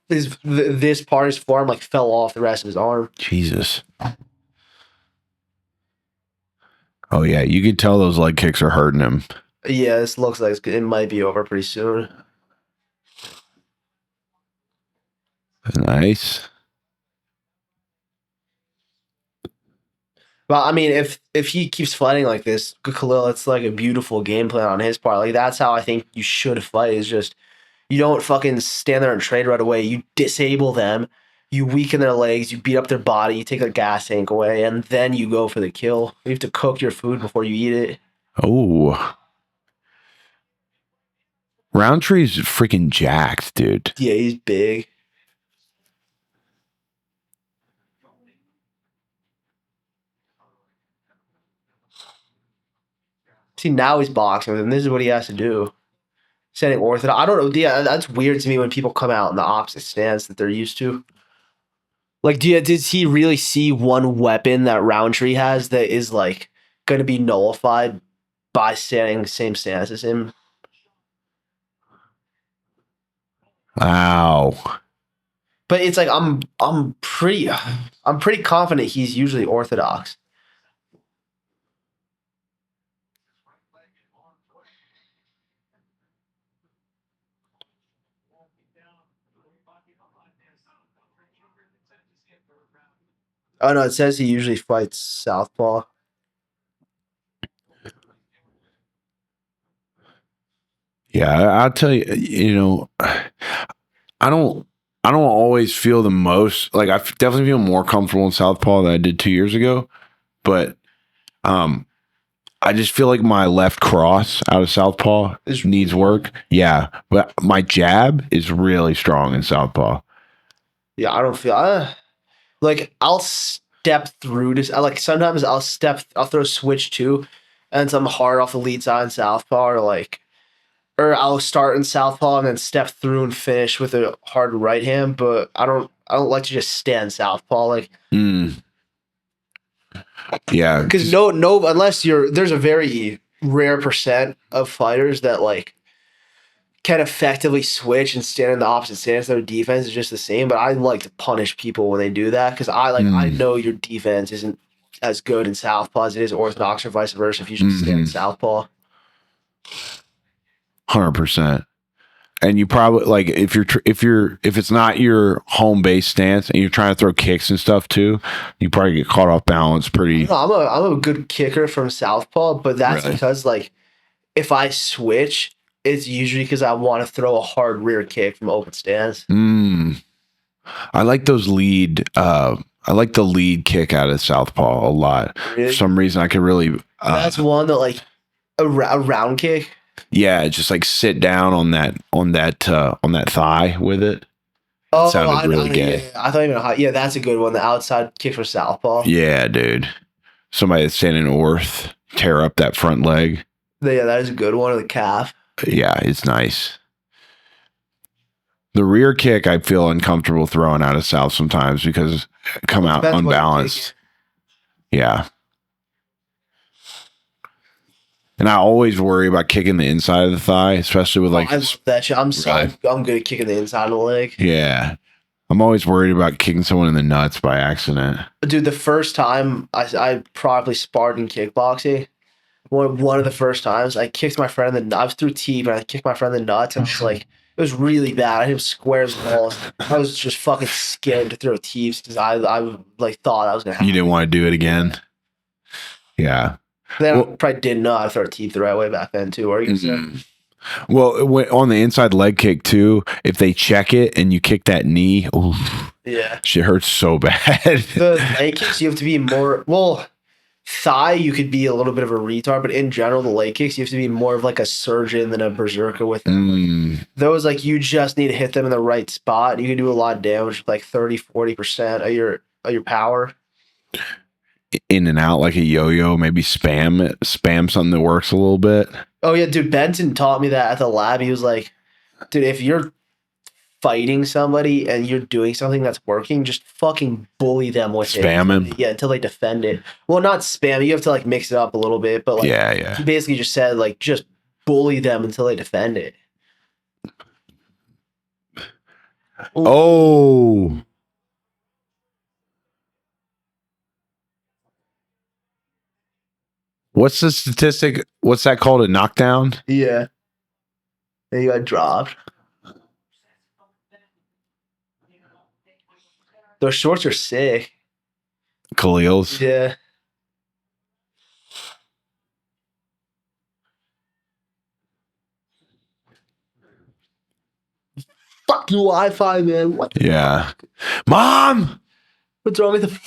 [SPEAKER 2] this part of his forearm like fell off the rest of his arm.
[SPEAKER 1] Jesus. Oh yeah, you could tell those leg kicks are hurting him.
[SPEAKER 2] Yeah, this looks like it might be over pretty soon.
[SPEAKER 1] Nice.
[SPEAKER 2] But I mean, if he keeps fighting like this, Khalil, it's like a beautiful game plan on his part. Like that's how I think you should fight. Is just you don't fucking stand there and trade right away. You disable them, you weaken their legs, you beat up their body, you take their gas tank away, and then you go for the kill. You have to cook your food before you eat it.
[SPEAKER 1] Oh. Roundtree's freaking jacked, dude.
[SPEAKER 2] Yeah, he's big. See, now he's boxing, and this is what he has to do. Setting orthodox. I don't know. Yeah, that's weird to me when people come out in the opposite stance that they're used to. Like, does he really see one weapon that Roundtree has that is like going to be nullified by standing the same stance as him?
[SPEAKER 1] Wow.
[SPEAKER 2] But it's like I'm pretty confident he's usually orthodox. Oh no, it says he usually fights southpaw.
[SPEAKER 1] Yeah, I'll tell you, I don't always feel the most like I definitely feel more comfortable in southpaw than I did 2 years ago, but I just feel like my left cross out of southpaw needs work. Yeah, but my jab is really strong in southpaw.
[SPEAKER 2] Yeah, I don't feel like I'll step through this. Like sometimes I'll throw switch two, and some hard off the lead side in southpaw, or I'll start in southpaw and then step through and finish with a hard right hand. But I don't like to just stand southpaw like.
[SPEAKER 1] Yeah,
[SPEAKER 2] because no, unless there's a very rare percent of fighters that like can effectively switch and stand in the opposite stance. Their defense is just the same, but I like to punish people when they do that because I know your defense isn't as good in southpaw as it is orthodox or vice versa if you just stand in southpaw.
[SPEAKER 1] 100%. And you probably like if it's not your home base stance and you're trying to throw kicks and stuff too, you probably get caught off balance pretty.
[SPEAKER 2] No, I'm a good kicker from southpaw, but that's
[SPEAKER 1] Really?
[SPEAKER 2] because like if I switch, it's usually because I want to throw a hard rear kick from open stance.
[SPEAKER 1] I like those lead. I like the lead kick out of southpaw a lot.
[SPEAKER 2] Really?
[SPEAKER 1] For some reason, I could really.
[SPEAKER 2] That's one that like a round kick.
[SPEAKER 1] Yeah, just like sit down on that thigh with it.
[SPEAKER 2] Oh,
[SPEAKER 1] sounded really gay.
[SPEAKER 2] Yeah, I thought even yeah, that's a good one. The outside kick for southpaw.
[SPEAKER 1] Yeah, dude. Somebody that's standing orth, tear up that front leg.
[SPEAKER 2] Yeah, that is a good one. Or the calf.
[SPEAKER 1] Yeah, it's nice. The rear kick, I feel uncomfortable throwing out of south sometimes because I come out unbalanced. Yeah. And I always worry about kicking the inside of the thigh, especially with like.
[SPEAKER 2] I love that shit. I'm good at kicking the inside of the leg.
[SPEAKER 1] Yeah. I'm always worried about kicking someone in the nuts by accident.
[SPEAKER 2] Dude, the first time I probably sparred in kickboxing, one of the first times, I kicked my friend in the nuts. I was through teeth, and I kicked my friend in the nuts, and I was like, it was really bad. I hit him square as balls. I was just fucking scared to throw teeth because I like thought I was gonna.
[SPEAKER 1] You didn't want to do it again. Yeah.
[SPEAKER 2] Then I probably didn't know how to throw teeth the right way back then too. Or you can say.
[SPEAKER 1] Well, on the inside leg kick too, if they check it and you kick that knee, oof,
[SPEAKER 2] yeah,
[SPEAKER 1] shit hurts so bad.
[SPEAKER 2] The leg kicks you have to be more thigh. You could be a little bit of a retard, but in general, the leg kicks you have to be more of like a surgeon than a berserker with them. Those like you just need to hit them in the right spot. You can do a lot of damage, like 30-40% of your power.
[SPEAKER 1] In and out like a yo-yo, maybe spam something that works a little bit.
[SPEAKER 2] Oh yeah, dude, Benson taught me that at the lab. He was like, dude, if you're fighting somebody and you're doing something that's working, just fucking bully them with
[SPEAKER 1] spam him.
[SPEAKER 2] Yeah, until they defend it. Well, not spam. You have to like mix it up a little bit, but like
[SPEAKER 1] yeah.
[SPEAKER 2] He basically just said like just bully them until they defend it.
[SPEAKER 1] Oh. What's the statistic? What's that called? A knockdown?
[SPEAKER 2] Yeah. And you got dropped. Those shorts are sick.
[SPEAKER 1] Khalil's.
[SPEAKER 2] Yeah. Fucking Wi-Fi, man. What the
[SPEAKER 1] Yeah.
[SPEAKER 2] fuck?
[SPEAKER 1] Mom!
[SPEAKER 2] What's wrong with the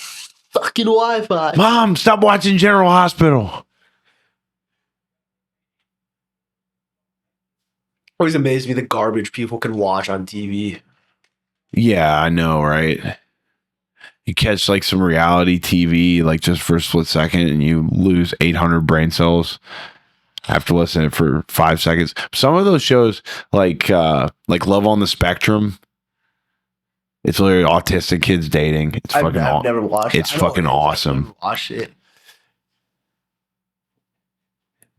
[SPEAKER 2] fucking Wi-Fi?
[SPEAKER 1] Mom, stop watching General Hospital.
[SPEAKER 2] Always amazed me the garbage people can watch on TV.
[SPEAKER 1] Yeah, I know, right? You catch like some reality TV, like just for a split second, and you lose 800 brain cells after listening for 5 seconds. Some of those shows, like Love on the Spectrum, it's literally autistic kids dating. It's
[SPEAKER 2] I've
[SPEAKER 1] fucking
[SPEAKER 2] never watched it.
[SPEAKER 1] it's
[SPEAKER 2] I know what
[SPEAKER 1] fucking
[SPEAKER 2] it is. I've
[SPEAKER 1] awesome.
[SPEAKER 2] never watched it.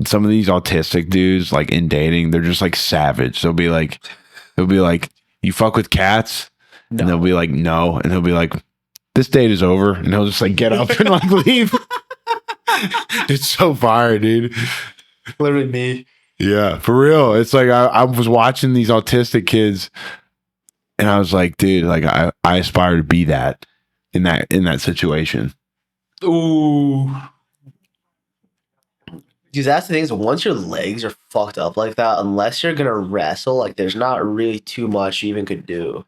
[SPEAKER 1] Some of these autistic dudes, like in dating, they're just like savage. They'll be like, you fuck with cats?
[SPEAKER 2] No.
[SPEAKER 1] And they'll be like, no. And he'll be like, this date is over. And he'll just like get up and like leave. It's so fire, dude.
[SPEAKER 2] Literally me.
[SPEAKER 1] Yeah, for real. It's like I was watching these autistic kids and I was like, dude, like I aspire to be that in that situation.
[SPEAKER 2] Ooh. Because that's the thing is once your legs are fucked up like that, unless you're gonna wrestle, like there's not really too much you even could do.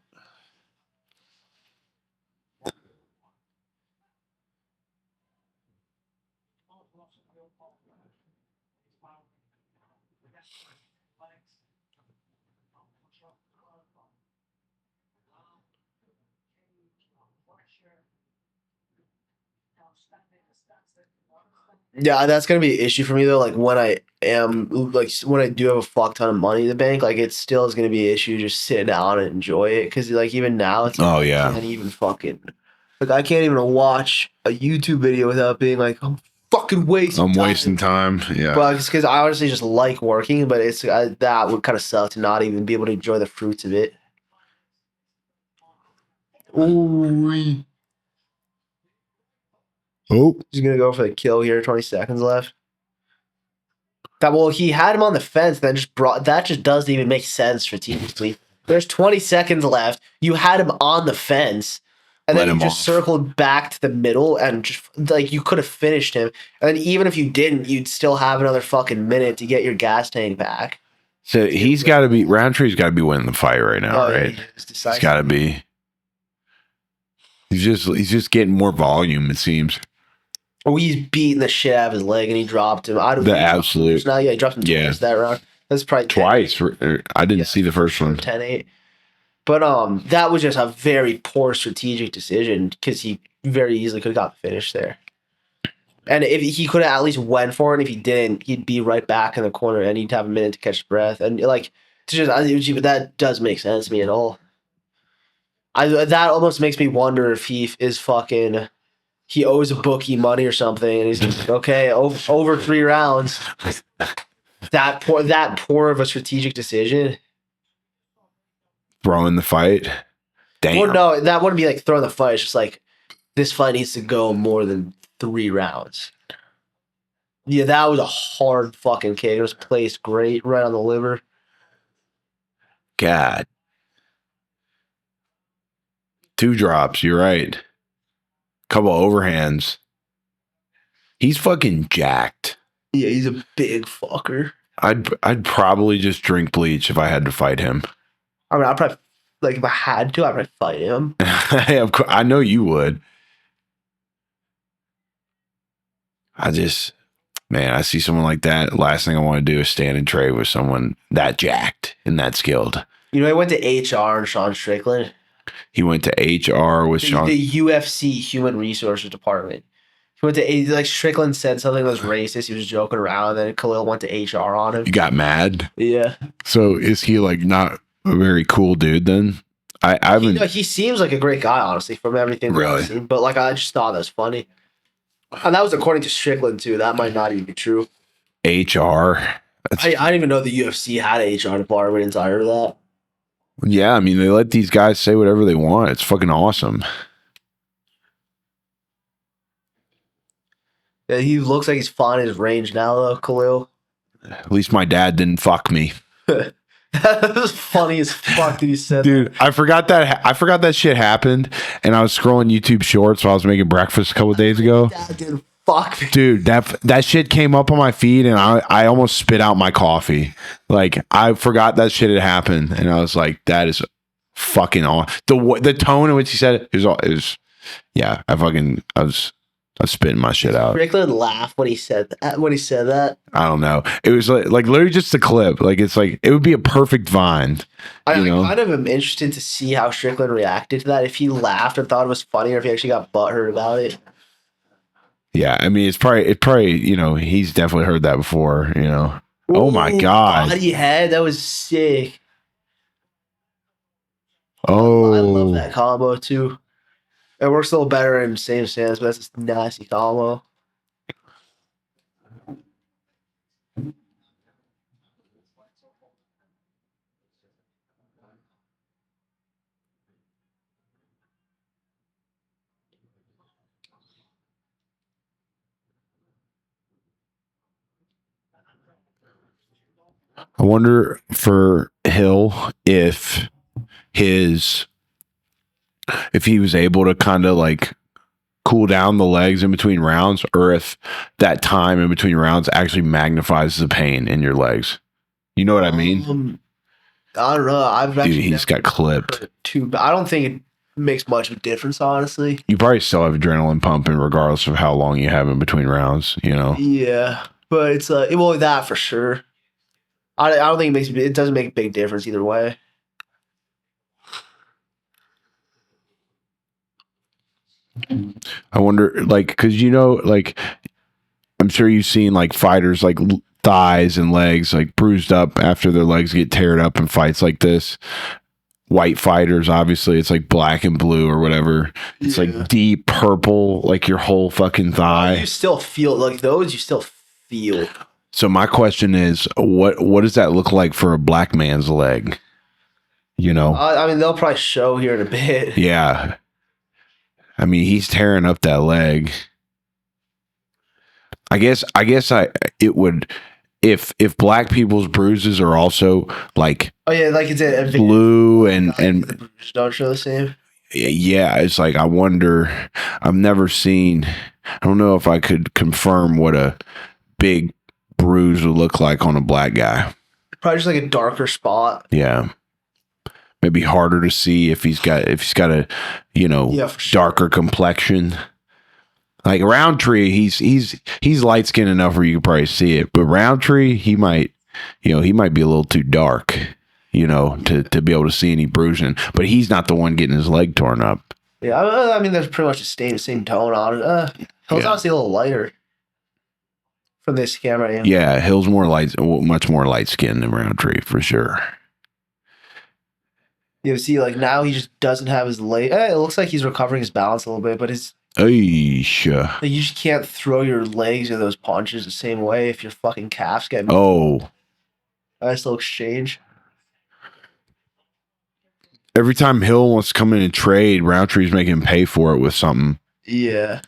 [SPEAKER 2] Yeah, that's gonna be an issue for me though. Like when I do have a fuck ton of money in the bank, like it still is gonna be an issue just sit down and enjoy it. Because like even now, it's like,
[SPEAKER 1] Oh, yeah.
[SPEAKER 2] I can't even fucking like I can't even watch a YouTube video without being like I'm fucking wasting.
[SPEAKER 1] I'm
[SPEAKER 2] time.
[SPEAKER 1] wasting time. Yeah.
[SPEAKER 2] But it's because I honestly just like working, but it's that would kind of suck to not even be able to enjoy the fruits of it. Ooh,
[SPEAKER 1] Oh,
[SPEAKER 2] he's gonna go for the kill here. 20 seconds left. He had him on the fence, then that just doesn't even make sense strategically. There's 20 seconds left. You had him on the fence, and
[SPEAKER 1] Let
[SPEAKER 2] then you
[SPEAKER 1] him
[SPEAKER 2] just
[SPEAKER 1] off.
[SPEAKER 2] circled back to the middle and just like you could have finished him. And then even if you didn't, you'd still have another fucking minute to get your gas tank back.
[SPEAKER 1] so he's got to be Roundtree's got to be winning the fight right now, right?
[SPEAKER 2] Yeah,
[SPEAKER 1] He's got to be. He's just getting more volume. It seems.
[SPEAKER 2] Oh, he's beating the shit out of his leg, and he dropped him. I don't
[SPEAKER 1] The absolute.
[SPEAKER 2] Now, yeah, he dropped him twice that round. That's probably
[SPEAKER 1] Twice. I didn't see the first one.
[SPEAKER 2] 10-8. But that was just a very poor strategic decision because he very easily could have got the finish there. And if he could have at least went for it, and if he didn't, he'd be right back in the corner, and he'd have a minute to catch his breath. And like, that does make sense to me at all. That almost makes me wonder if he is fucking. He owes a bookie money or something, and he's like, okay, over 3 rounds. That poor of a strategic decision.
[SPEAKER 1] Throwing the fight. Damn.
[SPEAKER 2] Well, no, that wouldn't be like throwing the fight. It's just like this fight needs to go more than 3 rounds. Yeah, that was a hard fucking kick. It was placed great right on the liver.
[SPEAKER 1] God. 2 drops. You're right. Couple overhands. He's fucking jacked.
[SPEAKER 2] Yeah, he's a big fucker.
[SPEAKER 1] I'd probably just drink bleach if I had to fight him.
[SPEAKER 2] I mean, I'd probably like if I had to, I'd probably fight him.
[SPEAKER 1] Of course, I know you would. I see someone like that. Last thing I want to do is stand and trade with someone that jacked and that skilled.
[SPEAKER 2] You know, he went to HR and Sean Strickland.
[SPEAKER 1] He went to HR with Sean.
[SPEAKER 2] The UFC Human Resources Department. He went to like Strickland said something that was racist. He was joking around, and then KHALIL went to HR on him.
[SPEAKER 1] You got mad.
[SPEAKER 2] Yeah.
[SPEAKER 1] So is he like not a very cool dude then? I haven't.
[SPEAKER 2] He seems like a great guy, honestly, from everything that I've seen. But like, I just thought that was funny, and that was according to Strickland too. That might not even be true.
[SPEAKER 1] HR.
[SPEAKER 2] I didn't even know the UFC had an HR department inside of that.
[SPEAKER 1] Yeah, I mean they let these guys say whatever they want. It's fucking awesome.
[SPEAKER 2] Yeah, he looks like he's finding his range now, though, KHALIL.
[SPEAKER 1] At least my dad didn't fuck me.
[SPEAKER 2] That That was funny as fuck that he said
[SPEAKER 1] Dude, I forgot that shit happened, and I was scrolling YouTube Shorts while I was making breakfast a couple days ago.
[SPEAKER 2] that. Dude, fuck me.
[SPEAKER 1] Dude, that shit came up on my feed, and I almost spit out my coffee. Like, I forgot that shit had happened, and I was like, that is fucking awesome. The tone in which he said it was yeah. I was spitting my shit out.
[SPEAKER 2] Strickland laughed when he said that.
[SPEAKER 1] I don't know. It was like literally just a clip. Like, it's like it would be a perfect Vine.
[SPEAKER 2] I
[SPEAKER 1] You know?
[SPEAKER 2] kind of am interested to see how Strickland reacted to that. If he laughed and thought it was funny, or if he actually got butthurt about it.
[SPEAKER 1] Yeah, I mean, it's probably he's definitely heard that before. Oh my god.
[SPEAKER 2] Body head, that was sick.
[SPEAKER 1] Oh,
[SPEAKER 2] I love that combo too. It works a little better in same stance, but that's a nasty combo.
[SPEAKER 1] I wonder for Hill if he was able to kind of like cool down the legs in between rounds, or if that time in between rounds actually magnifies the pain in your legs. You know what I mean?
[SPEAKER 2] I don't know. I've
[SPEAKER 1] Dude,
[SPEAKER 2] actually
[SPEAKER 1] he's got clipped.
[SPEAKER 2] I don't think it makes much of a difference, honestly.
[SPEAKER 1] You probably still have adrenaline pumping regardless of how long you have in between rounds,
[SPEAKER 2] Yeah, but it's well, that for sure. I don't think it doesn't make a big difference either way.
[SPEAKER 1] I wonder, like, because like, I'm sure you've seen like fighters like thighs and legs like bruised up after their legs get teared up in fights like this. White fighters, obviously, it's like black and blue or whatever. It's like deep purple, like your whole fucking thigh.
[SPEAKER 2] You still feel like those. You still feel.
[SPEAKER 1] So my question is, what does that look like for a black man's leg?
[SPEAKER 2] I mean, they'll probably show here in a bit.
[SPEAKER 1] Yeah. I mean, he's tearing up that leg. I guess it would, if black people's bruises are also like,
[SPEAKER 2] Oh yeah, like it's a
[SPEAKER 1] blue and
[SPEAKER 2] don't show the same.
[SPEAKER 1] yeah, it's like, I wonder, I've never seen, I don't know if I could confirm what a big bruise would look like on a black guy.
[SPEAKER 2] Probably just like a darker spot.
[SPEAKER 1] Yeah. Maybe harder to see if he's got a
[SPEAKER 2] Yeah, for sure.
[SPEAKER 1] darker complexion. Like Roundtree, he's light skinned enough where you can probably see it, but Roundtree, he might be a little too dark, to be able to see any bruising. But he's not the one getting his leg torn up.
[SPEAKER 2] Yeah, I mean, there's pretty much the same tone on it. Hill's honestly a little lighter from this camera.
[SPEAKER 1] Yeah, Hill's much more light skinned than Roundtree for sure.
[SPEAKER 2] You see, like now he just doesn't have his leg. It looks like he's recovering his balance a little bit, but
[SPEAKER 1] Eesh.
[SPEAKER 2] like, you just can't throw your legs or those punches the same way if your fucking calves get.
[SPEAKER 1] Oh.
[SPEAKER 2] Nice little exchange.
[SPEAKER 1] Every time Hill wants to come in and trade, Roundtree's making him pay for it with something.
[SPEAKER 2] Yeah.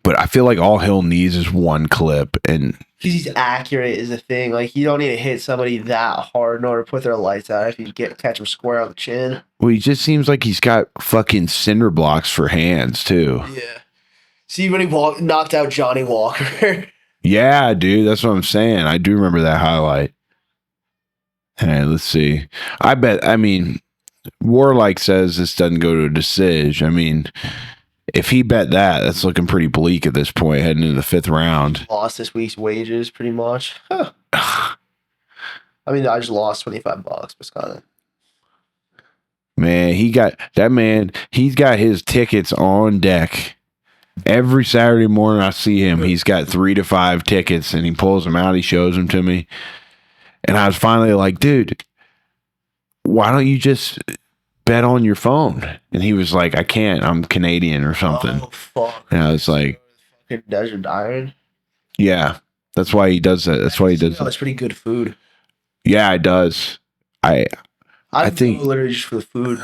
[SPEAKER 1] But I feel like all Hill needs is one clip, and
[SPEAKER 2] Because he's accurate is the thing. Like, you don't need to hit somebody that hard in order to put their lights out if you catch him square on the chin.
[SPEAKER 1] well, he just seems like he's got fucking cinder blocks for hands too.
[SPEAKER 2] Yeah. See when he knocked out Johnny Walker.
[SPEAKER 1] Yeah, dude, that's what I'm saying. I do remember that highlight. Hey, let's see. I mean, Warlike says this doesn't go to a decision. I mean, if he bet that, that's looking pretty bleak at this point, heading into the 5th round.
[SPEAKER 2] Lost this week's wages pretty much. Huh. I mean, I just lost $25, but it's kind of.
[SPEAKER 1] Man, he's got his tickets on deck. Every Saturday morning I see him, he's got 3 to 5 tickets, and he pulls them out, he shows them to me. And I was finally like, dude, why don't you just bet on your phone? And he was like, I can't, I'm Canadian or something.
[SPEAKER 2] Oh, fuck.
[SPEAKER 1] And I was like,
[SPEAKER 2] Fucking Desert Iron.
[SPEAKER 1] yeah, that's why he does that. That's why he does that.
[SPEAKER 2] It's pretty good food.
[SPEAKER 1] Yeah, it does. I think
[SPEAKER 2] go literally just for the food.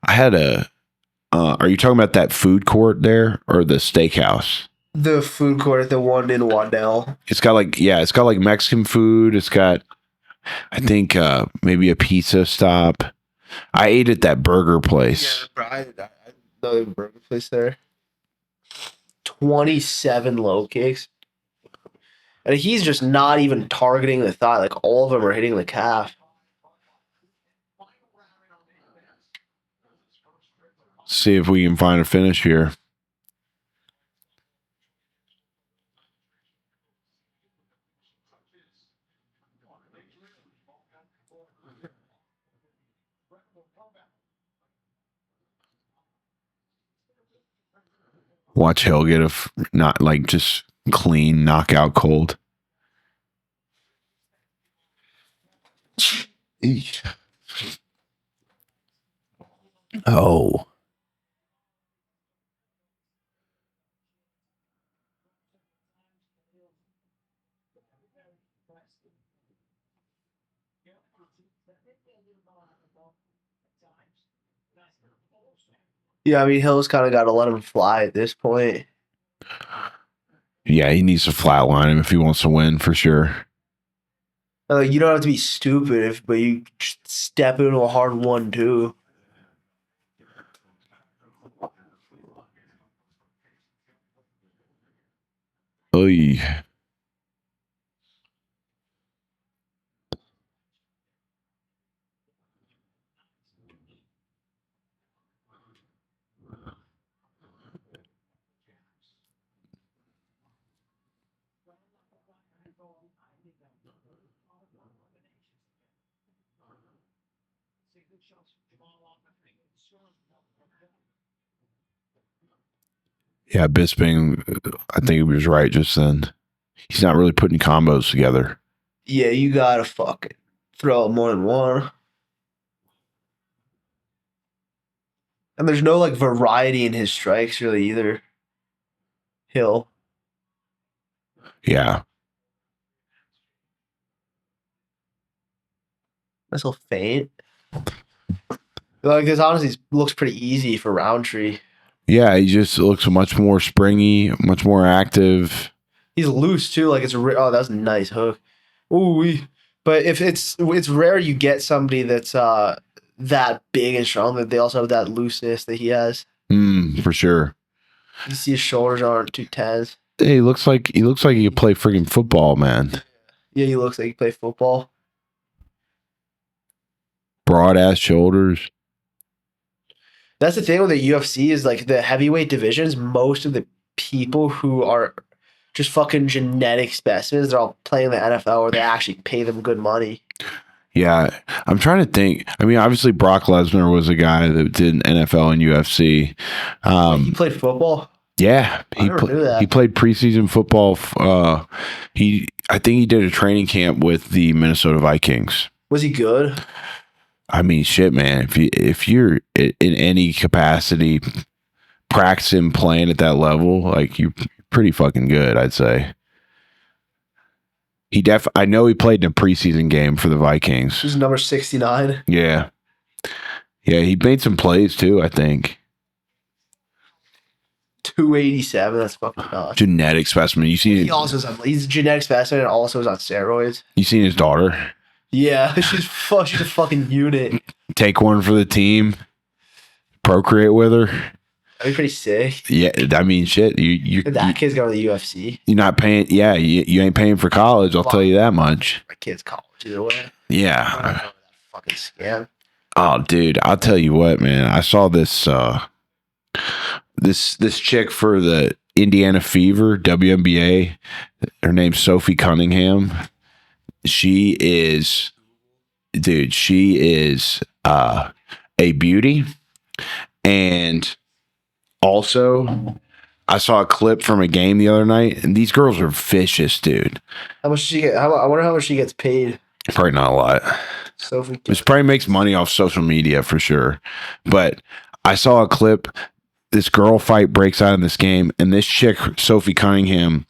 [SPEAKER 1] I had are you talking about that food court there or the steakhouse?
[SPEAKER 2] The food court at the one in Waddell.
[SPEAKER 1] It's got like Mexican food. It's got, I think, maybe a pizza stop. I ate at that burger place.
[SPEAKER 2] Yeah, I know the burger place there. 27 low kicks. And he's just not even targeting the thigh. Like, all of them are hitting the calf.
[SPEAKER 1] See if we can find a finish here. Watch Hill get not like just clean knockout cold. Eesh. Oh.
[SPEAKER 2] Yeah, I mean, Hill's kind of got to let him fly at this point.
[SPEAKER 1] Yeah, he needs to flatline him if he wants to win for sure.
[SPEAKER 2] You don't have to be stupid, but you just step into a hard 1-2.
[SPEAKER 1] Oy. Yeah, Bisping, I think he was right just then. He's not really putting combos together.
[SPEAKER 2] Yeah, you got to fucking throw more than one. And there's no, like, variety in his strikes, really, either. Hill.
[SPEAKER 1] Yeah.
[SPEAKER 2] Nice little feint. Like, this honestly looks pretty easy for Roundtree.
[SPEAKER 1] Yeah, he just looks much more springy, much more active.
[SPEAKER 2] He's loose too. Like, oh, that was a nice hook. Ooh, but if it's rare you get somebody that's that big and strong that they also have that looseness that he has.
[SPEAKER 1] For sure.
[SPEAKER 2] You see his shoulders aren't too tense.
[SPEAKER 1] Hey, he looks like he could play freaking football, man.
[SPEAKER 2] Yeah, he looks like he play football.
[SPEAKER 1] Broad ass shoulders.
[SPEAKER 2] That's the thing with the UFC is, like, the heavyweight divisions, most of the people who are just fucking genetic specimens, they're all playing the NFL or they actually pay them good money.
[SPEAKER 1] Yeah, I'm trying to think. I mean, obviously Brock Lesnar was a guy that did NFL and UFC.
[SPEAKER 2] He played football.
[SPEAKER 1] Yeah,
[SPEAKER 2] I never knew that.
[SPEAKER 1] He played preseason football. I think he did a training camp with the Minnesota Vikings.
[SPEAKER 2] Was he good?
[SPEAKER 1] I mean, shit, man. If you're in any capacity practicing playing at that level, like, you're pretty fucking good, I'd say. I know he played in a preseason game for the Vikings.
[SPEAKER 2] He's number 69.
[SPEAKER 1] Yeah. Yeah, he made some plays too, I think.
[SPEAKER 2] 287. That's fucking nuts.
[SPEAKER 1] Genetic specimen.
[SPEAKER 2] He's a genetic specimen and also is on steroids.
[SPEAKER 1] You seen his daughter?
[SPEAKER 2] Yeah, she's a fucking unit.
[SPEAKER 1] Take one for the team. Procreate with her.
[SPEAKER 2] That'd be pretty sick.
[SPEAKER 1] Yeah, I mean, shit.
[SPEAKER 2] That kid's going to the UFC.
[SPEAKER 1] You're not paying. Yeah, you ain't paying for college. I'll tell you that much.
[SPEAKER 2] My kid's college either way.
[SPEAKER 1] Yeah.
[SPEAKER 2] That fucking scam.
[SPEAKER 1] Oh, dude, I'll tell you what, man. I saw this this chick for the Indiana Fever WNBA. Her name's Sophie Cunningham. She is a beauty. And also, I saw a clip from a game the other night, and these girls are vicious, dude.
[SPEAKER 2] How much does she get? I wonder how much she gets paid.
[SPEAKER 1] Probably not a lot.
[SPEAKER 2] Sophie.
[SPEAKER 1] This probably makes money off social media for sure. But I saw a clip. This girl fight breaks out in this game, and this chick, Sophie Cunningham,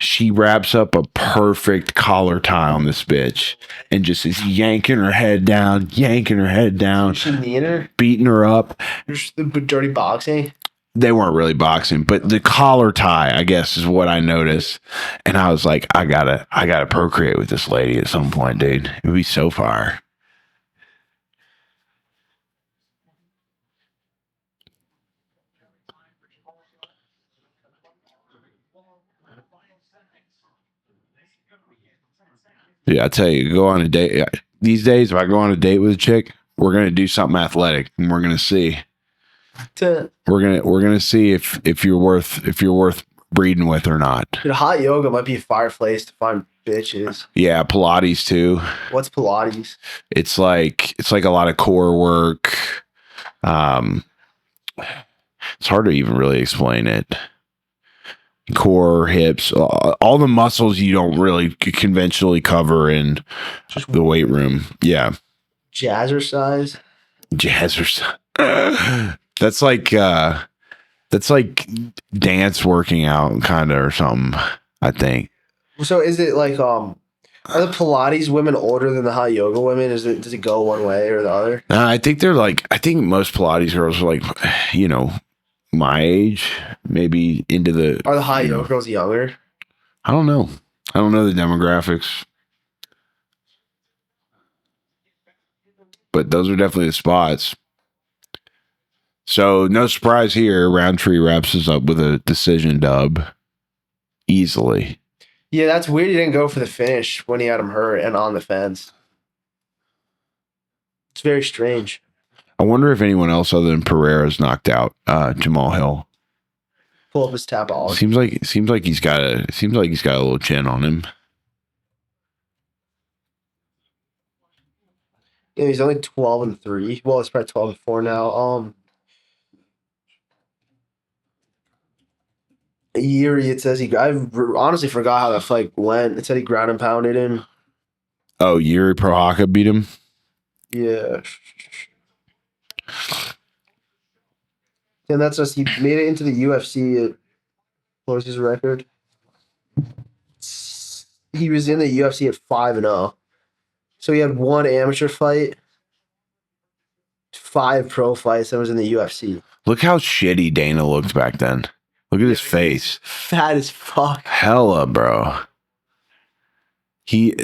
[SPEAKER 1] she wraps up a perfect collar tie on this bitch and just is yanking her head down,
[SPEAKER 2] Is she kneeing her?
[SPEAKER 1] beating her up.
[SPEAKER 2] The dirty boxing.
[SPEAKER 1] they weren't really boxing, but the collar tie, I guess, is what I noticed. And I was like, I gotta procreate with this lady at some point, dude. It would be so fire. Yeah, I tell you, go on a date. These days, if I go on a date with a chick, we're gonna do something athletic, and we're gonna see. We're gonna see if you're worth breeding with or not.
[SPEAKER 2] Dude, hot yoga might be a fireplace to find bitches.
[SPEAKER 1] Yeah, Pilates too.
[SPEAKER 2] What's Pilates?
[SPEAKER 1] It's like a lot of core work. It's hard to even really explain it. Core, hips, all the muscles you don't really conventionally cover in the weight room. Yeah.
[SPEAKER 2] Jazzercise.
[SPEAKER 1] Jazzers. That's like dance working out kind of or something, I think.
[SPEAKER 2] So is it like are the Pilates women older than the hot yoga women? Does it go one way or the other?
[SPEAKER 1] I think I think most Pilates girls are like, my age, maybe into the.
[SPEAKER 2] Are the hot yoga girls younger?
[SPEAKER 1] I don't know. I don't know the demographics. But those are definitely the spots. So no surprise here. Roundtree wraps us up with a decision dub. Easily.
[SPEAKER 2] Yeah, that's weird. He didn't go for the finish when he had him hurt and on the fence. It's very strange.
[SPEAKER 1] I wonder if anyone else other than Pereira's knocked out Jamal Hill.
[SPEAKER 2] Pull up his tapology.
[SPEAKER 1] Seems like he's got a little chin on him.
[SPEAKER 2] Yeah, he's only 12-3. Well, it's probably 12-4 now. Yuri, it says I honestly forgot how that fight went. It said he ground and pounded him.
[SPEAKER 1] Oh, Yuri Prohaka beat him?
[SPEAKER 2] Yeah. And that's just, he made it into the UFC. What was his record? He was in the UFC at 5-0. So he had one amateur fight, 5 pro fights, that was in the UFC.
[SPEAKER 1] Look how shitty Dana looked back then. Look at his face.
[SPEAKER 2] Fat as fuck.
[SPEAKER 1] Hella, bro.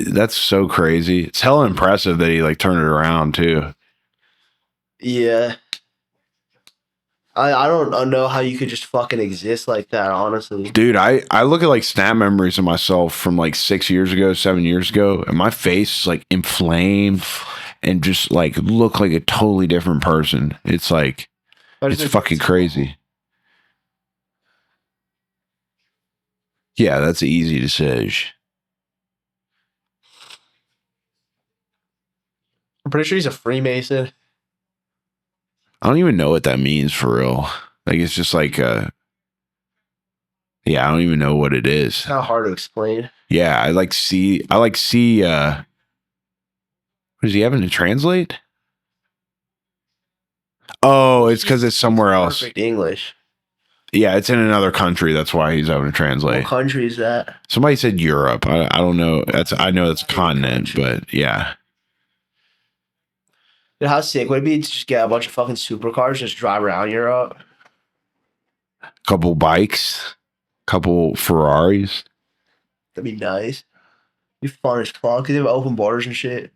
[SPEAKER 1] That's so crazy. It's hella impressive that he like turned it around too.
[SPEAKER 2] Yeah. I don't know how you could just fucking exist like that, honestly.
[SPEAKER 1] Dude, I look at like snap memories of myself from like 6 years ago, 7 years ago, and my face is like inflamed and just like look like a totally different person. It's like, it's fucking crazy. Yeah, that's easy to say.
[SPEAKER 2] I'm pretty sure he's a Freemason.
[SPEAKER 1] I don't even know what that means for real. Like, it's just like, yeah, I don't even know what it is.
[SPEAKER 2] It's not hard to explain.
[SPEAKER 1] Yeah, I like see, what is he having to translate? Oh, it's because it's somewhere else.
[SPEAKER 2] Perfect English.
[SPEAKER 1] Yeah, it's in another country. That's why he's having to translate.
[SPEAKER 2] What country is that?
[SPEAKER 1] Somebody said Europe. I don't know. I know it's a continent, but yeah.
[SPEAKER 2] Dude, how sick would it be to just get a bunch of fucking supercars, just drive around Europe?
[SPEAKER 1] Couple bikes, couple Ferraris.
[SPEAKER 2] That'd be nice. Be fun as fuck. Cause they have open borders and shit.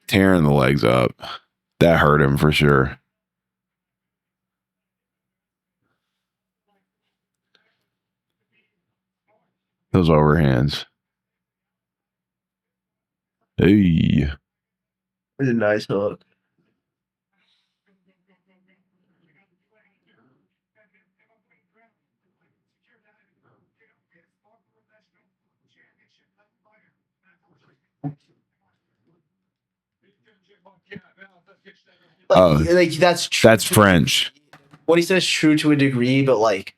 [SPEAKER 1] Tearing the legs up. That hurt him for sure. Those overhands. Hey.
[SPEAKER 2] It's a nice hook. Like that's true.
[SPEAKER 1] That's French.
[SPEAKER 2] What he says is true to a degree, but like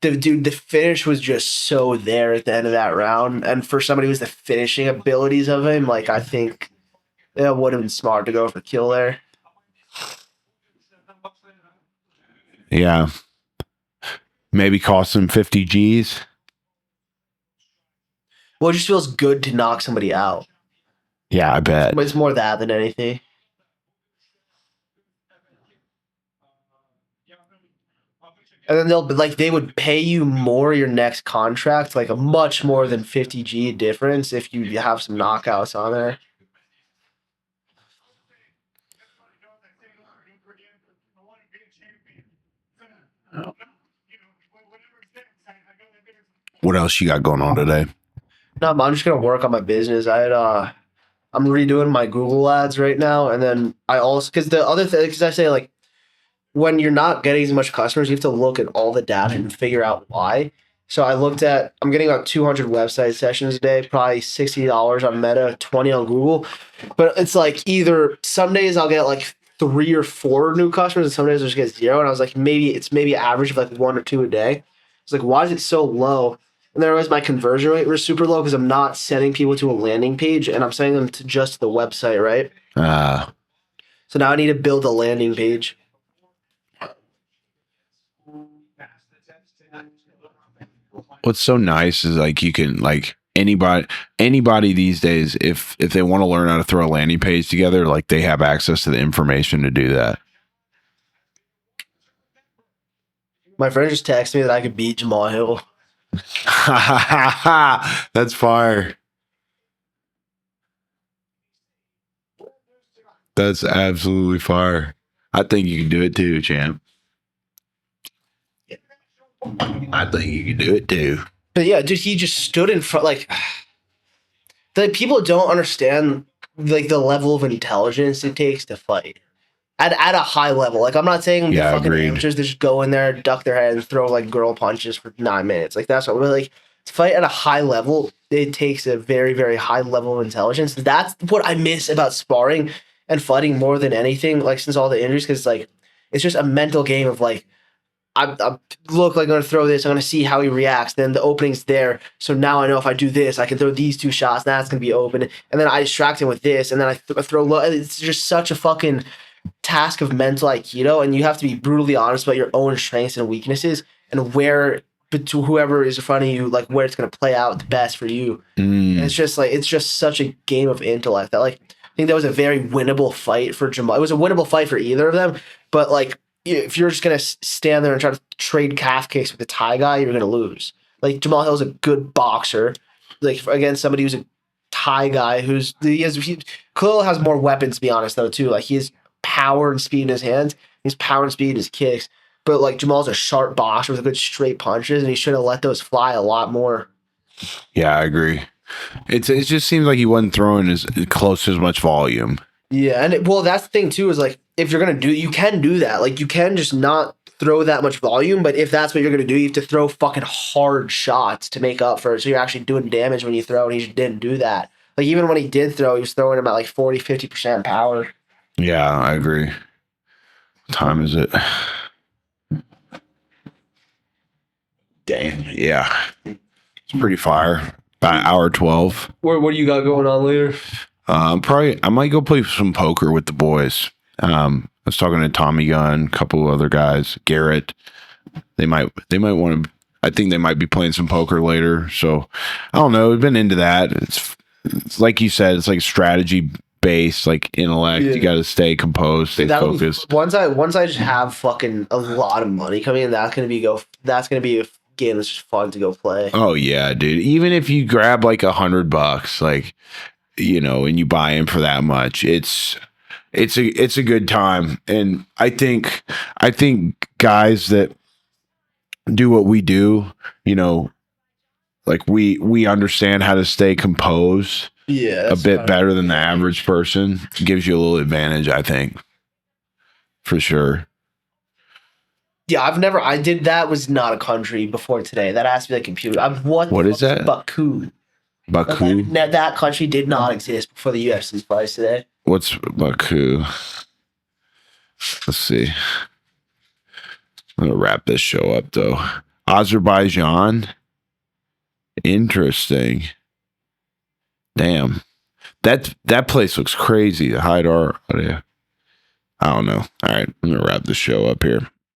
[SPEAKER 2] the finish was just so there at the end of that round. And for somebody who's the finishing abilities of him, like I think it would have been smart to go for kill there.
[SPEAKER 1] Yeah. Maybe cost him 50 G's.
[SPEAKER 2] Well, it just feels good to knock somebody out.
[SPEAKER 1] Yeah, I bet.
[SPEAKER 2] But it's more that than anything. And then they'll be like, they would pay you more your next contract, like a much more than 50G difference if you have some knockouts on there.
[SPEAKER 1] What else you got going on today?
[SPEAKER 2] No, I'm just gonna work on my business. I'm redoing my Google ads right now, and then I also because the other thing, because I say like when you're not getting as much customers, you have to look at all the data and figure out why. So I'm getting about 200 website sessions a day, probably $60 on Meta, 20 on Google. But it's like either some days I'll get like 3 or 4 new customers, and some days I just get 0. And I was like, maybe average of like 1 or 2 a day. It's like, why is it so low? And then always my conversion rate was super low because I'm not sending people to a landing page and I'm sending them to just the website, right? So now I need to build a landing page.
[SPEAKER 1] What's so nice is like you can like anybody these days, if they want to learn how to throw a landing page together, like they have access to the information to do that.
[SPEAKER 2] My friend just texted me that I could beat JAMAHAL.
[SPEAKER 1] That's fire. That's absolutely fire. I think you can do it too, champ. I think you can do it too.
[SPEAKER 2] But yeah, dude, he just stood in front. Like, the people don't understand like the level of intelligence it takes to fight at a high level. Like, I'm not saying
[SPEAKER 1] Yeah,
[SPEAKER 2] the fucking
[SPEAKER 1] agreed.
[SPEAKER 2] amateurs just go in there, duck their head, and throw like girl punches for 9 minutes. Like that's what. But like to fight at a high level, it takes a very very high level of intelligence. That's what I miss about sparring and fighting more than anything. Like since all the injuries, because like it's just a mental game of like. I look like I'm going to throw this. I'm going to see how he reacts. Then the opening's there. So now I know if I do this, I can throw these 2 shots. That's going to be open. And then I distract him with this. And then I throw low. It's just such a fucking task of mental Aikido. And you have to be brutally honest about your own strengths and weaknesses and where, to whoever is in front of you, like where it's going to play out the best for you. And it's just like, it's just such a game of intellect that like, I think that was a very winnable fight for Jamal. It was a winnable fight for either of them. But like, if you're just gonna stand there and try to trade calf kicks with the Thai guy, you're gonna lose. Like Jamal Hill's a good boxer, like against somebody who's a Thai guy Khalil has more weapons. To be honest, though, too, like he has power and speed in his hands. He has power and speed in his kicks. But like Jamal's a sharp boxer with a good straight punches, and he should have let those fly a lot more.
[SPEAKER 1] Yeah, I agree. It just seems like he wasn't throwing as close to as much volume.
[SPEAKER 2] Yeah, and that's the thing too is like if you're gonna do, you can do that. Like you can just not throw that much volume, but if that's what you're gonna do, you have to throw fucking hard shots to make up for it. So you're actually doing damage when you throw, and he just didn't do that. Like even when he did throw, he was throwing him at like 40-50% power.
[SPEAKER 1] Yeah, I agree. What time is it? Damn. Yeah, it's pretty fire. About 1:12.
[SPEAKER 2] What do you got going on later?
[SPEAKER 1] I might go play some poker with the boys. I was talking to Tommy Gunn, a couple of other guys, Garrett. They might want to. I think they might be playing some poker later. So I don't know. We've been into that. It's like you said. It's like strategy based, like intellect.
[SPEAKER 2] Yeah.
[SPEAKER 1] You got to stay composed, stay focused.
[SPEAKER 2] Once I just have fucking a lot of money coming in, that's gonna be a game that's just fun to go play.
[SPEAKER 1] Oh yeah, dude. Even if you grab like $100, like. And you buy in for that much, it's a good time. And I think guys that do what we do, like we understand how to stay composed a bit better than the average person. It gives you a little advantage, I think, for sure.
[SPEAKER 2] Yeah, I did that was not a country before today. That has to be a computer. What
[SPEAKER 1] is that?
[SPEAKER 2] Baku.
[SPEAKER 1] Baku?
[SPEAKER 2] That country did not exist before the UFC fights today.
[SPEAKER 1] What's Baku? Let's see. I'm gonna wrap this show up though. Azerbaijan. Interesting. Damn. That place looks crazy. Haidar. I don't know. All right, I'm gonna wrap this show up here.